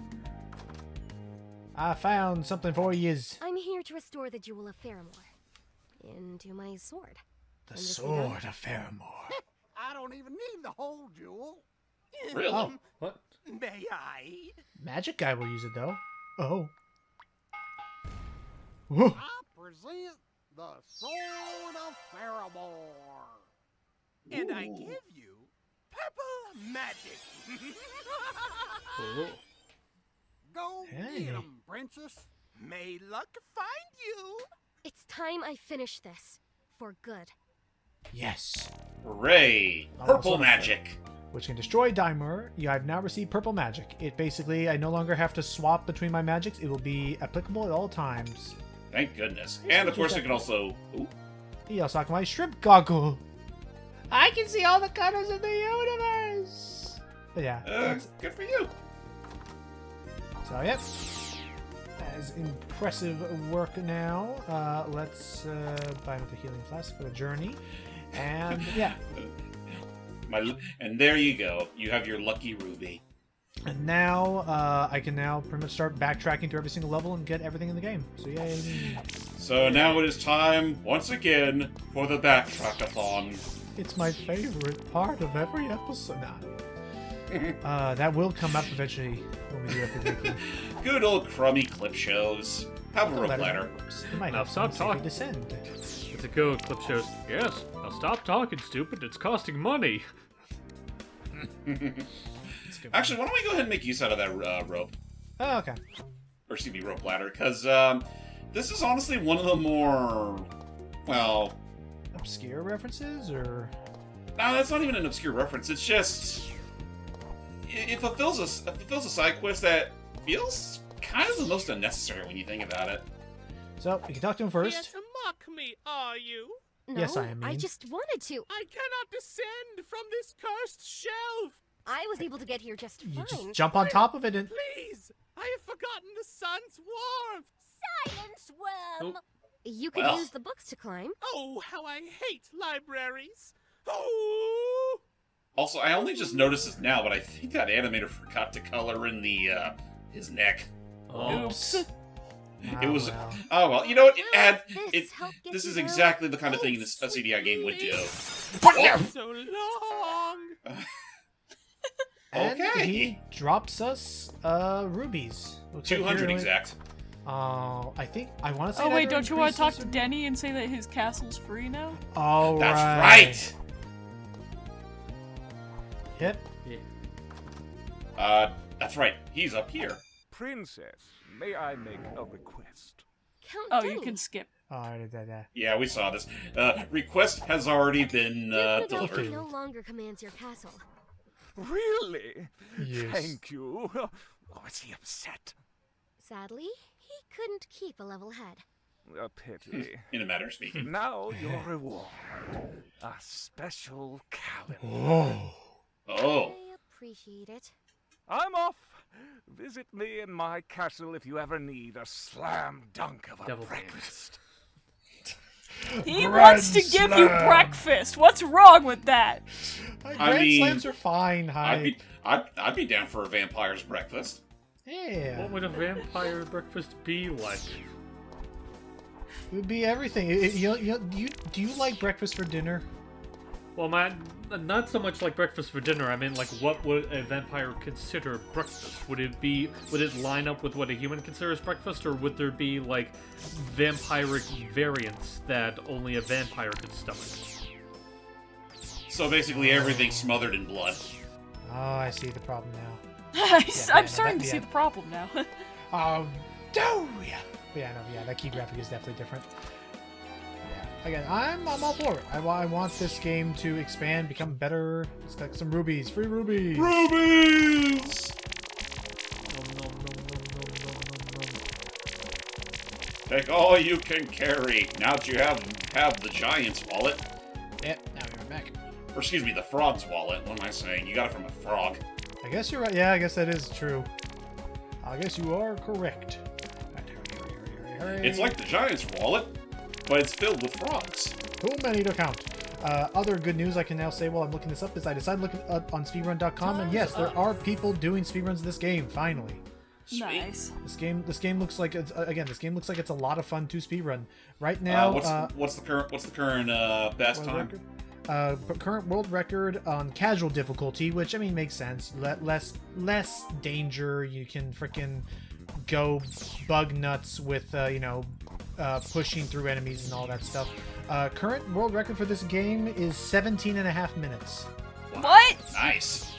I found something for yous. I'm here to restore the Jewel of Faramore into my sword. The sword of Faramore. I don't even need the whole jewel. Really? Oh, what? May I? Magic guy will use it, though. Oh. Whoa. I present the sword of Faramore. And I give you purple magic. Go get 'em, princess. May luck find you. It's time I finish this. For good. Yes. Hooray! Purple magic! Which can destroy Daimur. You have now received purple magic. It basically, I no longer have to swap between my magics. It will be applicable at all times. Thank goodness. And of course it can also... Ooh. He also got my shrimp goggle. I can see all the colors of the universe. But yeah. Good for you. So, yep. That is impressive work now. Let's buy another healing flask for the journey. And, yeah. And there you go. You have your lucky ruby. And now, I can now pretty much start backtracking through every single level and get everything in the game. So, yay. So now it is time, once again, for the Backtrackathon. It's my favorite part of every episode. Nah. That will come up eventually when we do every weekly. Good old crummy clip shows. Have a rope ladder. It might Now have stop some talking. descend. It's a go. Clip shows. Yes. Now stop talking, stupid. It's costing money. Actually, why don't we go ahead and make use out of that rope? Oh, okay. Or excuse me, rope ladder, because this is honestly one of the more, well, obscure references, or no, that's not even an obscure reference. It's just it fulfills a side quest that feels kind of the most unnecessary when you think about it. So you can talk to him first. Here to mock me, are you? No, yes, I am. I just wanted to. I cannot descend from this cursed shelf. I was able to get here just fine. You just jump on top of it and... Please! I have forgotten the sun's warmth! Silence, worm! Oh. You can use the books to climb. Oh, how I hate libraries! Oh! Also, I only just noticed this now, but I think that animator forgot to color in the his neck. Oops. It was well. oh well. You know what? This is exactly the kind of thing a CDI game would do. So long. And Okay. he drops us rubies. Looks like 200 here, exact. I think I want to say. Oh that wait, don't you want to talk increases to Denny and say that his castle's free now? Oh, That's right. Yep. That's right. He's up here. Princess, may I make a request? Count Oh, Denny. you can skip. Yeah, we saw this. Request has already been He delivered. no longer commands your castle. Really? Yes. Thank you. Oh, is he upset? Sadly, he couldn't keep a level head. A pity. In a matter of speaking. Now your reward. A special calendar. Oh. I appreciate it. I'm off. Visit me in my castle if you ever need a slam dunk of a breakfast. He wants to give you breakfast. What's wrong with that? Grand slams are fine. Hi. I'd be down for a vampire's breakfast. Yeah. What would a vampire breakfast be like? It would be everything. Do you like breakfast for dinner? Well, man, not so much like breakfast for dinner. I mean, like, what would a vampire consider breakfast? Would it line up with what a human considers breakfast, or would there be, like, vampiric variants that only a vampire could stomach? So basically everything's smothered in blood. Oh, I see the problem now. I'm starting to see the problem now. That key graphic is definitely different. Yeah, again, I'm all for it. I want this game to expand, become better. Let's collect some rubies. Free rubies! Rubies! Take all you can carry. Now that you have the giant's wallet. Yeah, now we're back. Or excuse me, the frog's wallet. What am I saying? You got it from a frog. I guess you're right. Yeah, I guess that is true. I guess you are correct. Hurry. It's like the giant's wallet, but it's filled with frogs. Too many to count. Other good news I can now say while I'm looking this up is I decided to look up on speedrun.com, and yes, there are people doing speedruns of this game, finally. Nice. This game looks like it's a lot of fun to speedrun. Right now, what's the current best time? Current world record on casual difficulty, which I mean makes sense. Less danger. You can frickin' go bug nuts with pushing through enemies and all that stuff. Current world record for this game is 17.5 minutes. What? Nice.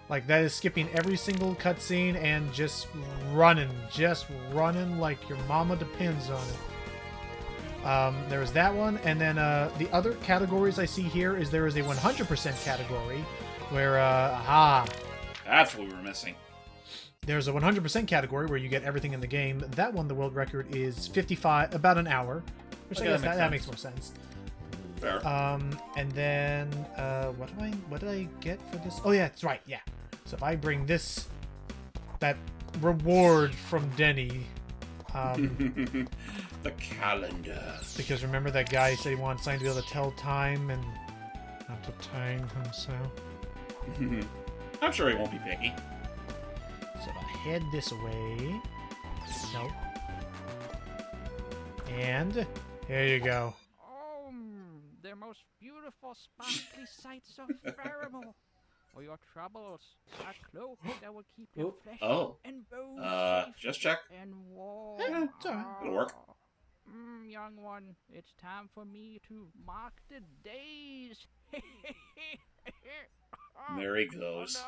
Like, that is skipping every single cutscene and just running like your mama depends on it. There is that one, and then the other categories I see here is there is a 100% category where that's what we were missing. There's a 100% category where you get everything in the game. That one, the world record is 55, about an hour, which I guess that makes more sense. Fair. And then what did I get for this? Oh yeah, that's right. Yeah. So if I bring that reward from Denny. The calendar. Because remember that guy said he wanted something to be able to tell time and not to time himself. I'm sure he won't be picky. So if I head this way. Nope. And here you go. Oh, the most beautiful sparkly sights of Faramore. For your troubles, a cloak that will keep your flesh and bones just check. and warm. Yeah, it's alright. It'll work. Young one, it's time for me to mark the days. There he goes.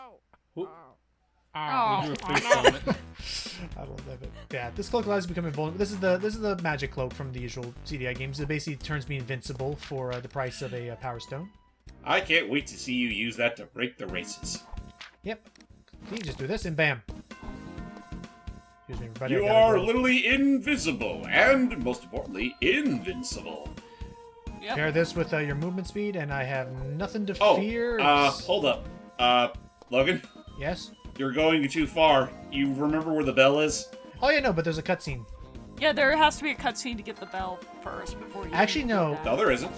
Oh, I don't love it. Yeah, this cloak allows you to become invulnerable. This is the magic cloak from the usual CDI games. It basically turns me invincible for the price of a power stone. I can't wait to see you use that to break the races. Yep. You just do this and bam. Excuse me, everybody. You are literally invisible and, most importantly, invincible. Yep. Pair this with your movement speed, and I have nothing to fear. Hold up. Logan? Yes? You're going too far. You remember where the bell is? Oh, yeah, no, but there's a cutscene. Yeah, there has to be a cutscene to get the bell first before you. Actually, no. No, there isn't.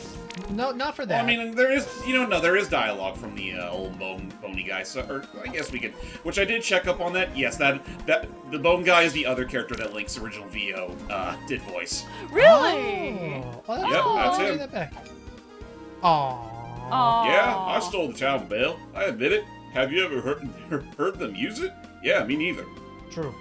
No, not for that. Well, I mean, there is, there is dialogue from the old bony guy. So, or I guess we could, which I did check up on that. Yes, that the bone guy is the other character that Link's original VO did voice. Really? Oh, yep, that's him. That back. Aww. Yeah, I stole the town bell. I admit it. Have you ever heard them use it? Yeah, me neither. True.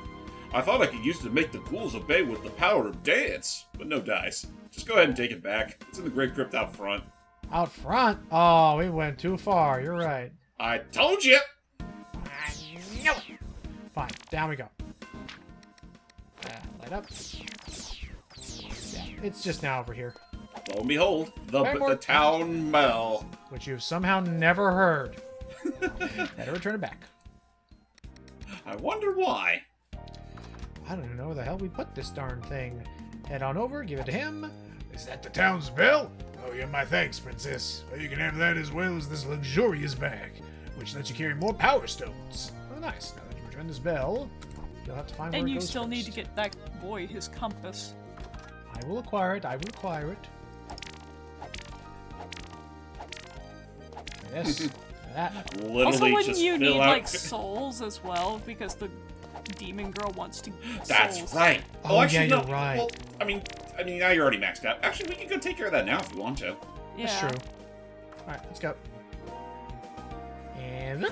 I thought I could use it to make the ghouls obey with the power of dance, but no dice. Just go ahead and take it back. It's in the Great Crypt out front. Out front? Oh, we went too far. You're right. I told you! Fine, down we go. Light up. Yeah, it's just now over here. Lo and behold, the town bell. Which you've somehow never heard. Better return it back. I wonder why. I don't even know where the hell we put this darn thing. Head on over, give it to him. Is that the town's bell? Oh, yeah, my thanks, princess. Well, you can have that as well as this luxurious bag, which lets you carry more power stones. Oh, nice. Now that you return this bell, you'll have to find where And it you goes still need first. to get that boy his compass. I will acquire it. I will acquire it. Yes. That. Literally Also, wouldn't just you fill need out... like souls as well? Because the demon girl wants to. That's souls. right. Oh, actually, yeah, no. you're right. Well, I mean, now you're already maxed out. Actually, we can go take care of that now if we want to. Yeah. That's true. Alright, let's go. And...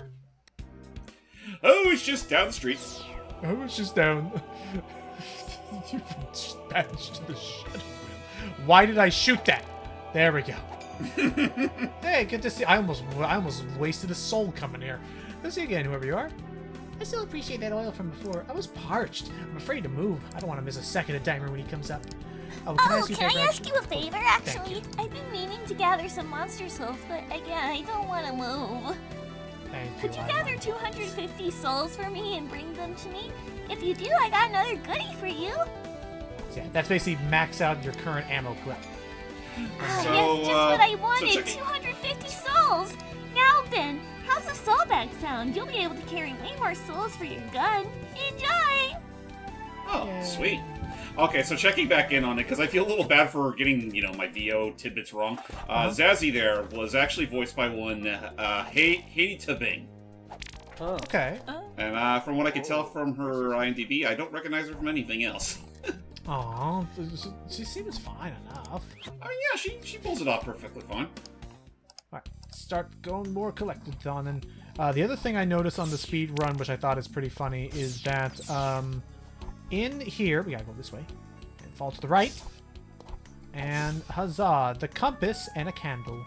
Oh, it's just down the street. Oh, it's just down. You dispatched to the shadow realm. Why did I shoot that? There we go. Hey, good to see. I almost wasted a soul coming here. Let's see again, whoever you are. I still appreciate that oil from before. I was parched. I'm afraid to move. I don't want to miss a second of Daimur when he comes up. Oh, can I ask you a favor? ask you a favor, Thank actually? you. I've been meaning to gather some monster souls, but again, I don't want to move. Thank you. Could you gather 250 souls for me and bring them to me? If you do, I got another goodie for you. Yeah, that's basically max out your current ammo clip. Yes, just what I wanted. 250 souls. Now then, how's the soul bag sound? You'll be able to carry way more souls for your gun. Enjoy! Oh, sweet. Okay, so checking back in on it, because I feel a little bad for getting, my VO tidbits wrong. Zazzy there was actually voiced by one, Haiti Tabing. Oh. Okay. And from what I could tell from her IMDb, I don't recognize her from anything else. Aw, she seems fine enough. I mean, yeah, she pulls it off perfectly fine. Alright, start going more collectathon. And the other thing I noticed on the speed run, which I thought is pretty funny, is that in here, we gotta go this way, and fall to the right, and huzzah, the compass and a candle.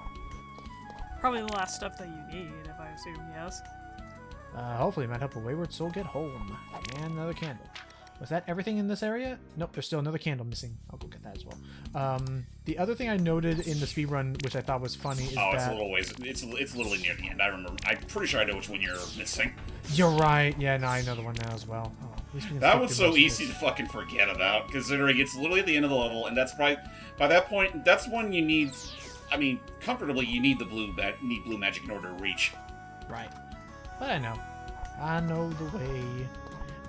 Probably the last stuff that you need, if I assume, yes. Hopefully it might help a wayward soul get home. And another candle. Was that everything in this area? Nope, there's still another candle missing. I'll go get that as well. The other thing I noted in the speedrun, which I thought was funny, is Oh, that... it's a little ways. It's literally near the end. I remember. I'm pretty sure I know which one you're missing. You're right. Yeah, no, I know the one now as well. Oh, at least we can That skip was through so most of easy this. to fucking forget about, considering it's literally at the end of the level, and that's probably by that point. That's one you need. I mean, comfortably, you need the blue magic in order to reach. Right. But I know. I know the way.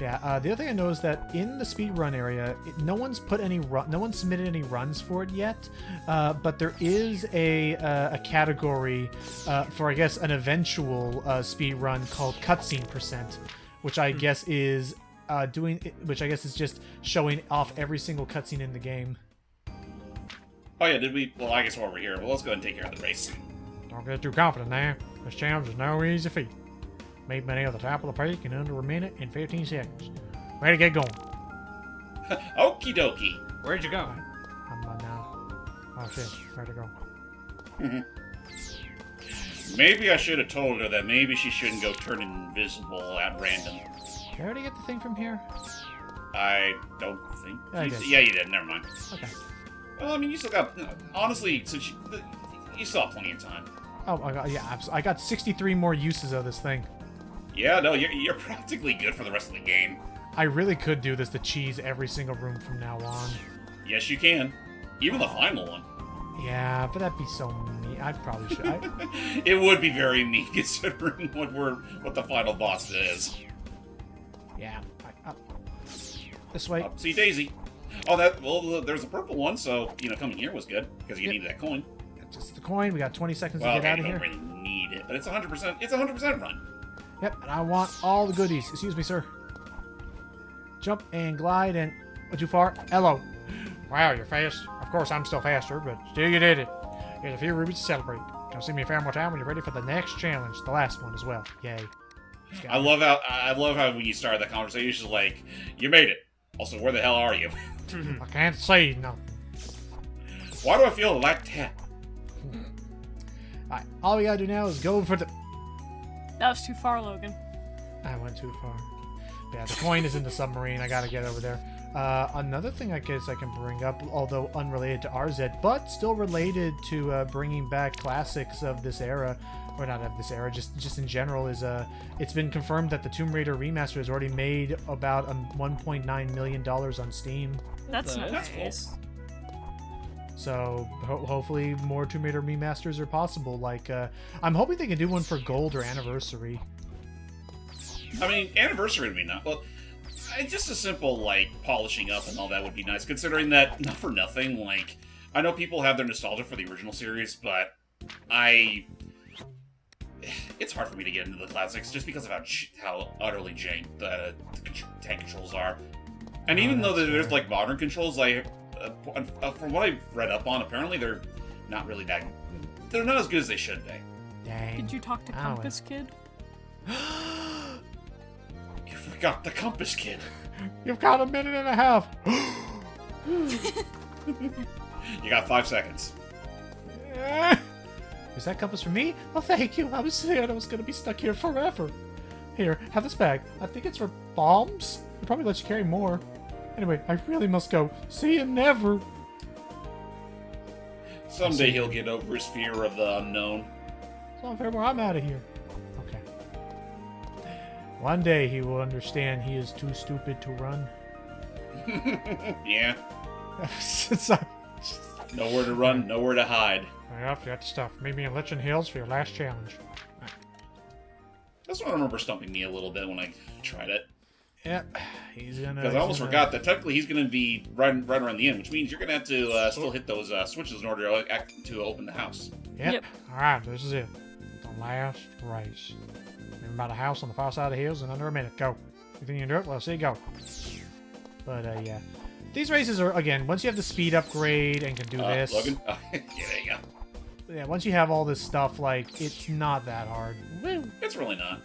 Yeah, the other thing I know is that in the speedrun area, no one's put any no one's submitted any runs for it yet, but there is a category for, I guess, an eventual speedrun called cutscene percent, which I guess is which I guess is just showing off every single cutscene in the game. Oh yeah, did we? Well, I guess we're over here. Well, let's go ahead and take care of the race. Don't get too confident there. This challenge is no easy feat. Meet me at the top of the peak in under a minute and 15 seconds. Ready to get going. Okie dokie. Where'd you go? Oh shit, where'd it go? Maybe I should have told her that maybe she shouldn't go turn invisible at random. Did I already get the thing from here? I don't think. Yeah, I did. Yeah, you did. Never mind. Okay. Well, I mean, you still got. Honestly, since you still have plenty of time. Oh my god, yeah, I got 63 more uses of this thing. Yeah, no, you're practically good for the rest of the game. I really could do this to cheese every single room from now on. Yes, you can. Even the final one. Yeah, but that'd be so mean. I probably should. It would be very mean considering what the final boss is. Yeah. This way. See Daisy. Oh, there's a purple one, so coming here was good because you needed that coin. Just the coin. We got 20 seconds to get out of here. You don't really need it, but it's 100%. It's 100% run. Yep, and I want all the goodies. Excuse me, sir. Jump and glide and... Too far? Hello. Wow, you're fast. Of course, I'm still faster, but still you did it. Here's a few rubies to celebrate. Come see me a fair more time when you're ready for the next challenge. The last one as well. Yay. I love how when you started that conversation, it's just like, you made it. Also, where the hell are you? I can't say no. Why do I feel like that? Alright, all we gotta do now is go for the... That was too far, Logan. I went too far. Yeah, the coin is in the submarine. I gotta get over there. Another thing I guess I can bring up, although unrelated to Arzette, but still related to bringing back classics of this era, or not of this era, just in general, is it's been confirmed that the Tomb Raider remaster has already made about $1.9 million on Steam. That's nice. That's cool. So hopefully more Tomb Raider remasters are possible. Like I'm hoping they can do one for Gold or Anniversary. I mean, Anniversary would be nice. Well, just a simple like polishing up and all that would be nice. Considering that, not for nothing, like I know people have their nostalgia for the original series, but it's hard for me to get into the classics just because of how utterly jank the tank controls are. And even though there's like modern controls, like from what I've read up on, apparently they're not really that. They're not as good as they should be. Dang. Did you talk to Compass Kid? You forgot the Compass Kid. You've got a minute and a half. You got 5 seconds. Is that compass for me? Oh, thank you. I was scared I was going to be stuck here forever. Here, have this bag. I think it's for bombs. It probably lets you carry more. Anyway, I really must go. See you never. Someday he'll get over his fear of the unknown. So Faramore, I'm out of here. Okay. One day he will understand he is too stupid to run. Yeah. Nowhere to run, nowhere to hide. Yep, that stuff. Meet me in Lichen Hills for your last challenge. That's what I remember stumping me a little bit when I tried it. Yep, he's gonna... Because I almost forgot that technically he's going to be right around the end, which means you're going to have to still hit those switches in order to open the house. Yep. Alright, this is it. The last race. Remember about a house on the far side of the hills in under a minute. Go. You think you can do it? Well, see you go. But, yeah. These races are, again, once you have the speed upgrade and can do this... Logan? Yeah, there you go. Yeah, once you have all this stuff, like, it's not that hard. Woo. It's really not.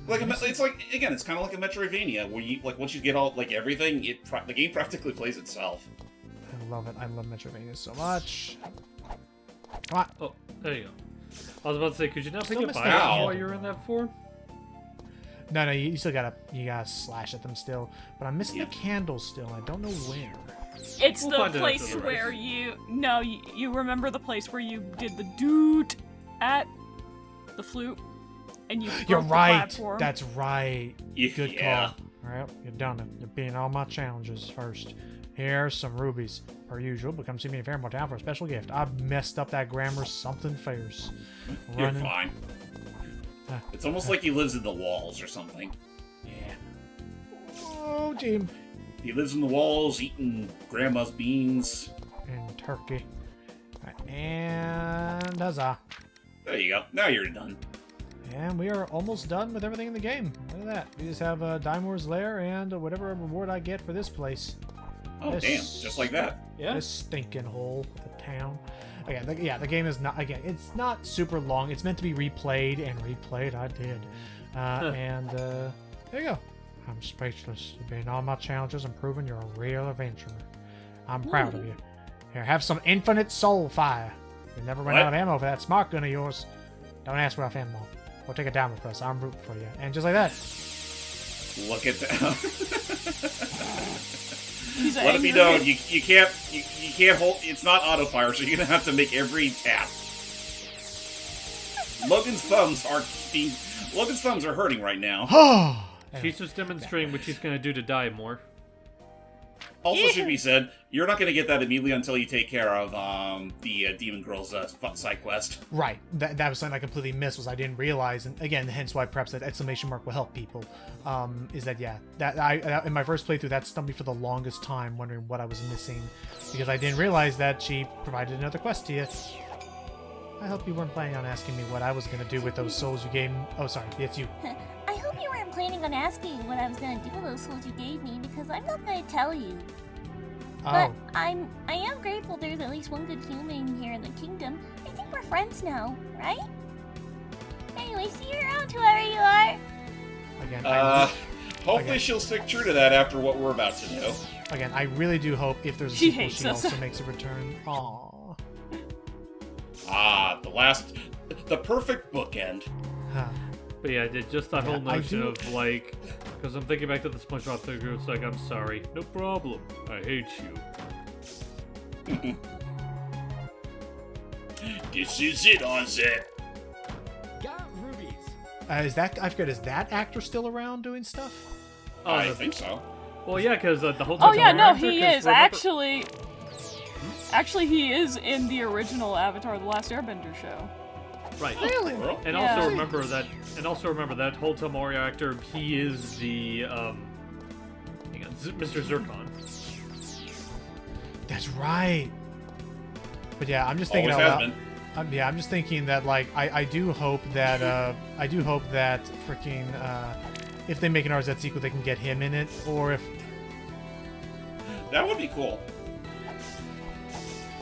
Like it's like, again, it's kind of like a Metroidvania where you like once you get all like everything, the game practically plays itself. I love it. I love Metroidvania so much. Come on. Oh, there you go. I was about to say, could you not pick Still up missed items out. while you're in that form? No, you still gotta slash at them still. But I'm missing the candles still. I don't know where. It's We'll the find it place after the where race. you remember the place where you did the doot at the flute, and you broke You're the right. platform. That's right. Good Yeah. call. Well, you've done it. You're beating all my challenges first. Here's some rubies. Per usual, but come see me in Faramore Town for a special gift. I messed up that grammar something fierce. You're fine. It's almost like he lives in the walls or something. Yeah. Oh, Jim. He lives in the walls, eating grandma's beans. And turkey. And huzzah. There you go. Now you're done. And we are almost done with everything in the game. Look at that. We just have Daimur's Lair and whatever reward I get for this place. Oh, damn. Just like that. Yeah. This stinking hole, the town. Again, the game is not, again, it's not super long. It's meant to be replayed, and replayed I did. And there you go. I'm speechless. You've been on my challenges and proven you're a real adventurer. I'm proud of you. Here, have some infinite soul fire. You never run What? out of ammo for that smart gun of yours. Don't ask for ammo. We'll take it down with us. I'm rooting for you. And just like that. Look at that. He's Let it be known, you can't hold. It's not auto fire, so you're gonna have to make every tap. Logan's thumbs are hurting right now. She's just demonstrating what she's gonna do to Daimur. Also, should be said, you're not going to get that immediately until you take care of the Demon Girl's side quest. Right. That was something I completely missed, was I didn't realize, and again, hence why perhaps that exclamation mark will help people, is that, yeah, that I in my first playthrough, that stumped me for the longest time, wondering what I was missing, because I didn't realize that she provided another quest to you. I hope you weren't planning on asking me what I was going to do with those souls you gave me. Oh, sorry, it's you. I hope you weren't planning on asking what I was gonna do with those souls you gave me, because I'm not gonna tell you. But I am grateful there's at least one good human here in the kingdom. I think we're friends now, right? Anyway, see you around, whoever you are. Again, hopefully she'll stick true to that after what we're about to do. Again, I really do hope if there's a She sequel, hates she us. also makes a return. Aww. The perfect bookend. Huh. But yeah, just that whole I notion do- of like, because I'm thinking back to the SpongeBob figure, it's like, I'm sorry, no problem, I hate you. This is it, Arzette. Got rubies. Is that, I forget, is that actor still around doing stuff? I think so. Well, yeah, because the whole Oh yeah, no, actor, he 'cause is. remember- Actually, he is in the original Avatar: The Last Airbender show. Right. Really? And Yeah. also remember that. And also remember that whole Tamori actor. He is the hang on, Mr. Zircon. That's right. But yeah, I'm just thinking Always out has loud. Yeah, I'm just thinking that like I do hope that freaking if they make an Arzette sequel, they can get him in it, or if That would be cool.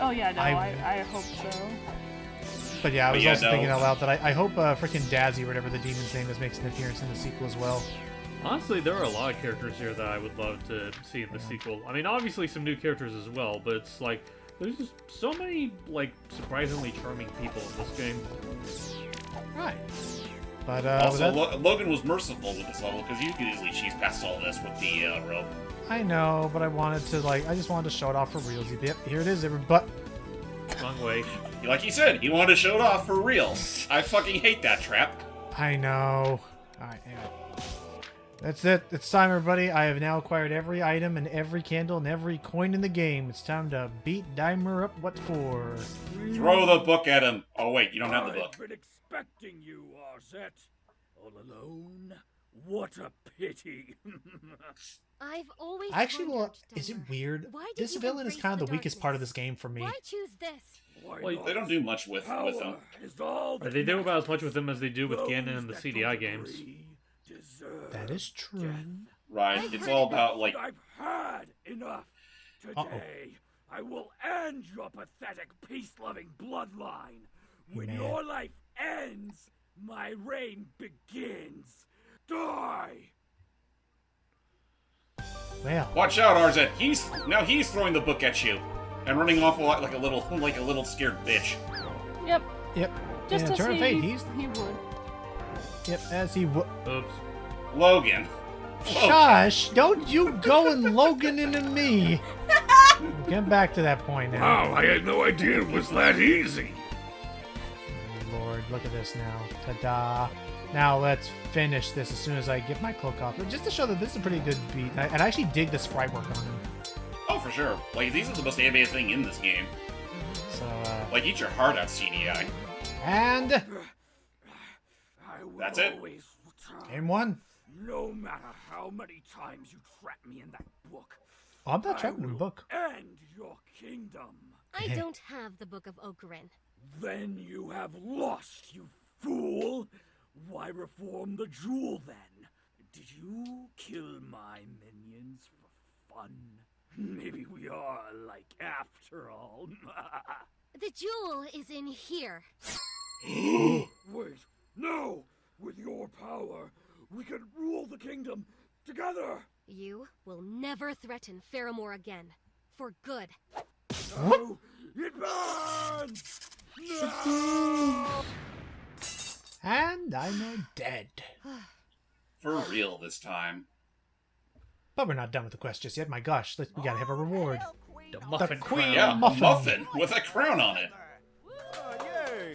Oh yeah, no, I- I hope so. But yeah, I But was yeah, also no. thinking out loud that I hope freaking Dazzy, or whatever the demon's name is, makes an appearance in the sequel as well. Honestly, there are a lot of characters here that I would love to see in the sequel. I mean, obviously some new characters as well, but it's like there's just so many like surprisingly charming people in this game. Right. But Also, with that- Logan was merciful with this level because you could easily cheese past all this with the rope. I know, but I just wanted to show it off for realsy. Yep, here it is, everybody. Wrong way. Like he said, he wanted to show it off for real. I fucking hate that trap. I know. Alright, anyway. That's it. It's time, everybody. I have now acquired every item and every candle and every coin in the game. It's time to beat Daimur up. What for? Throw the book at him. Oh wait, you don't have the book. I've been expecting you, Arzette. All alone? What a pity. I've always Actually, wondered, is it Daimur, weird? why did This you villain is embrace kind of the the weakest part of this game for me. Why choose this? Well, they don't do much with them. They do about as much with them as they do with Ganon in the CDI games. That is true. Right, it's all about like. I've had enough. Today, I will end your pathetic peace-loving bloodline. When Man. your life ends, my reign begins. Die! Well, Watch out, Arzette. He's throwing the book at you, and running off like a little scared bitch. Yep. Yep. Just In to a turn of see fate, he would. Yep, as he would. Oops. Logan. Shush! Don't you go and Logan into me. Get back to that point now. Wow, I had no idea it was that easy. Lord, look at this now. Ta-da. Now let's finish this as soon as I get my cloak off. Just to show that this is a pretty good beat. And I actually dig the sprite work on him. Oh, for sure. Like, these are the most animated thing in this game. So, Like, eat your heart out, CDI. and That's it. game one. No matter how many times you trap me in that book, Oh, I'm not trapping in the book. end your kingdom. I don't have the Book of Ocarin. Then you have lost, you fool. Why reform the jewel then? Did you kill my minions for fun? Maybe we are alike after all. The jewel is in here. Wait, no! With your power, we can rule the kingdom together! You will never threaten Faramore again. For good. No! It burns! No! And I'm dead. For real this time. But we're not done with the quest just yet. My gosh, we gotta have a reward. The muffin the Queen Yeah, muffin. a muffin with a crown on it. Yay!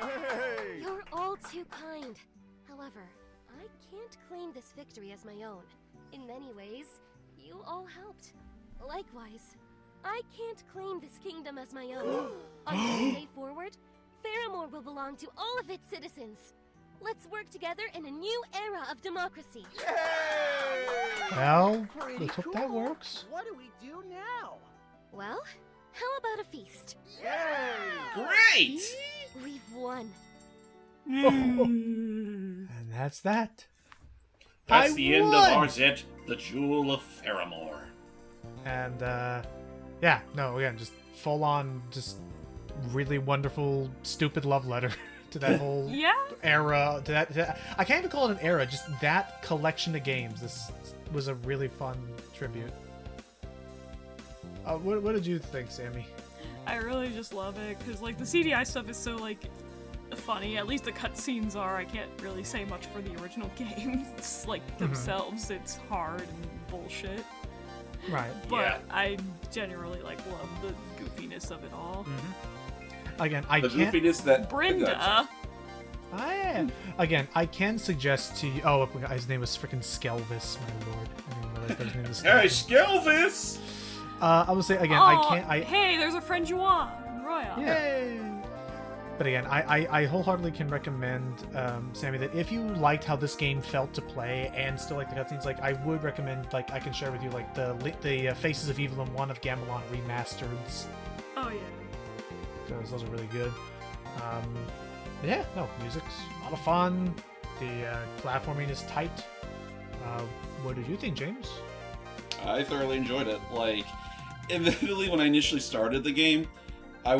Yay! You're all too kind. However, I can't claim this victory as my own. In many ways, you all helped. Likewise, I can't claim this kingdom as my own. On this day forward, Faramore will belong to all of its citizens. Let's work together in a new era of democracy. Well, let's hope that works. What do we do now? Well, how about a feast? Great! We've won. And that's that. That's I the end of won! Arzette, the Jewel of Faramore. And, yeah, no, again, just full on, just really wonderful, stupid love letter to that whole era. To that, I can't even call it an era, just that collection of games. This was a really fun tribute. What did you think, Sammy? I really just love it, because, like, the CDI stuff is so, like, funny. At least the cutscenes are. I can't really say much for the original games. Like, themselves, it's hard and bullshit. Right. But I genuinely, like, love the goofiness of it all. Again, I the can't... goofiness that... Brenda! Again, I can suggest to you... Oh, his name was freaking Skelvis, my lord. I didn't realize that his name was Skelvis. Hey, Skelvis! I would say, again, oh, I can't... Hey, there's a friend Juan! Royal. Yay! But again, I wholeheartedly can recommend, Sammy, that if you liked how this game felt to play and still like the cutscenes, like, I would recommend, like, I can share with you, like, the Faces of Evil and One of Gamelon remastereds. Oh, yeah. Those are really good. But yeah, no, music's a lot of fun. The platforming is tight. What did you think, James? I thoroughly enjoyed it. Like, admittedly, when I initially started the game, I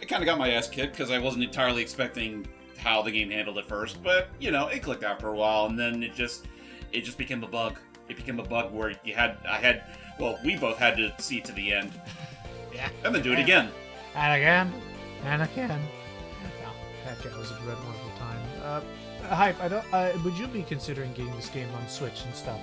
kind of got my ass kicked because I wasn't entirely expecting how the game handled it first. But, you know, it clicked after a while, and then it just became a bug. It became a bug where we both had to see it to the end. Yeah. And then do it again. And again. And again. No, that was a good, wonderful time. Hype, would you be considering getting this game on Switch and stuff?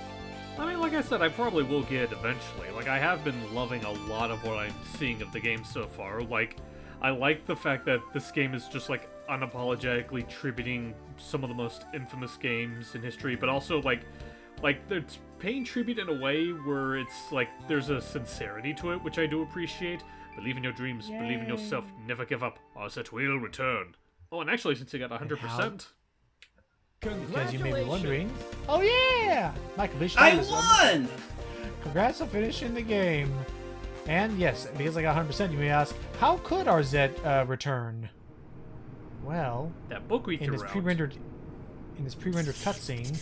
I mean, like I said, I probably will get it eventually. Like, I have been loving a lot of what I'm seeing of the game so far. Like, I like the fact that this game is just, like, unapologetically tributing some of the most infamous games in history, but also, like it's paying tribute in a way where it's, like, there's a sincerity to it, which I do appreciate. Believe in your dreams, believe in yourself, never give up. Arzette will return. Oh, and actually, since you got 100%... Because you may be wondering... Oh yeah! My completion I is won! Congrats on finishing the game. And yes, because I got 100%, you may ask, how could Arzette return? Well, that book we in threw this out. pre-rendered cutscene.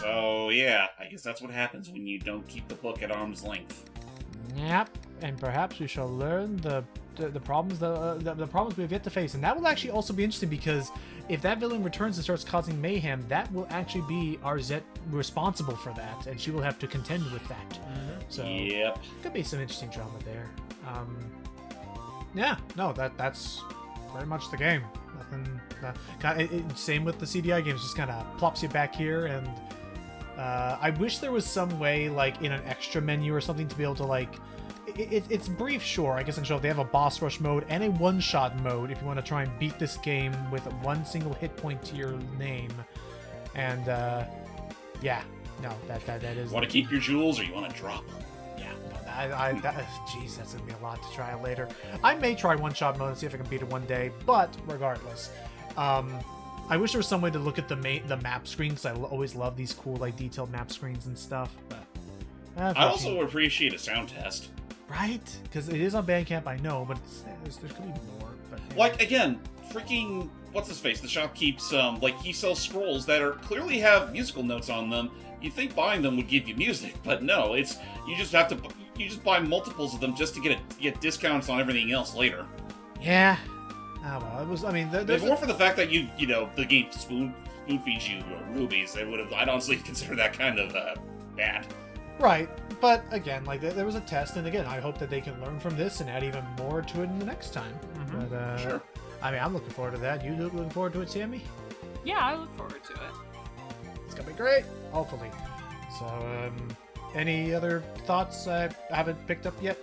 So yeah, I guess that's what happens when you don't keep the book at arm's length. Yep, and perhaps we shall learn the problems the problems we have yet to face, and that will actually also be interesting because if that villain returns and starts causing mayhem, that will actually be Arzette responsible for that, and she will have to contend with that. So yep, could be some interesting drama there. Yeah, no, that's pretty much the game. Nothing. Same with the CDI games, just kind of plops you back here, and I wish there was some way, like in an extra menu or something, to be able to like. It's brief, sure. I guess I can show if they have a boss rush mode and a one-shot mode if you want to try and beat this game with one single hit point to your name. And yeah, no, that is. Want to keep your jewels or you want to drop them? Yeah, no, jeez, that's gonna be a lot to try later. I may try one-shot mode and see if I can beat it one day, but regardless, I wish there was some way to look at the map screen because I always love these cool, like, detailed map screens and stuff. But I also appreciate a sound test. Right? Because it is on Bandcamp, I know, but there's gonna be more. But, yeah. Like, again, freaking, what's his face? The shop keeps, he sells scrolls that clearly have musical notes on them. You'd think buying them would give you music, but no, you just buy multiples of them just to get discounts on everything else later. Yeah. Oh, well, it was, I mean... If more for the fact that the game spoon feeds you rubies, I'd honestly consider that kind of bad. Right, but again, like there was a test, and again, I hope that they can learn from this and add even more to it in the next time. But Sure. I mean, I'm looking forward to that. You looking forward to it, Sammy? Yeah, I look forward to it. It's gonna be great, hopefully. So, any other thoughts I haven't picked up yet?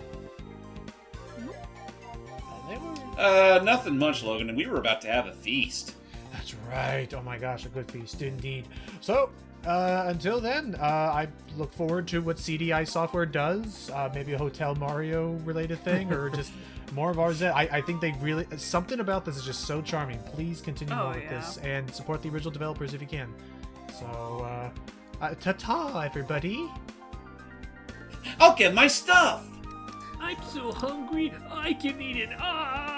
Nothing much, Logan, and we were about to have a feast. That's right. Oh my gosh, a good feast indeed. So, until then, I look forward to what CDI software does. Maybe a Hotel Mario related thing, or just more of Arzette. I think they really, something about this is just so charming. Please continue more with this and support the original developers if you can. So, ta-ta, everybody. I'll get my stuff! I'm so hungry, I can eat it. Ah!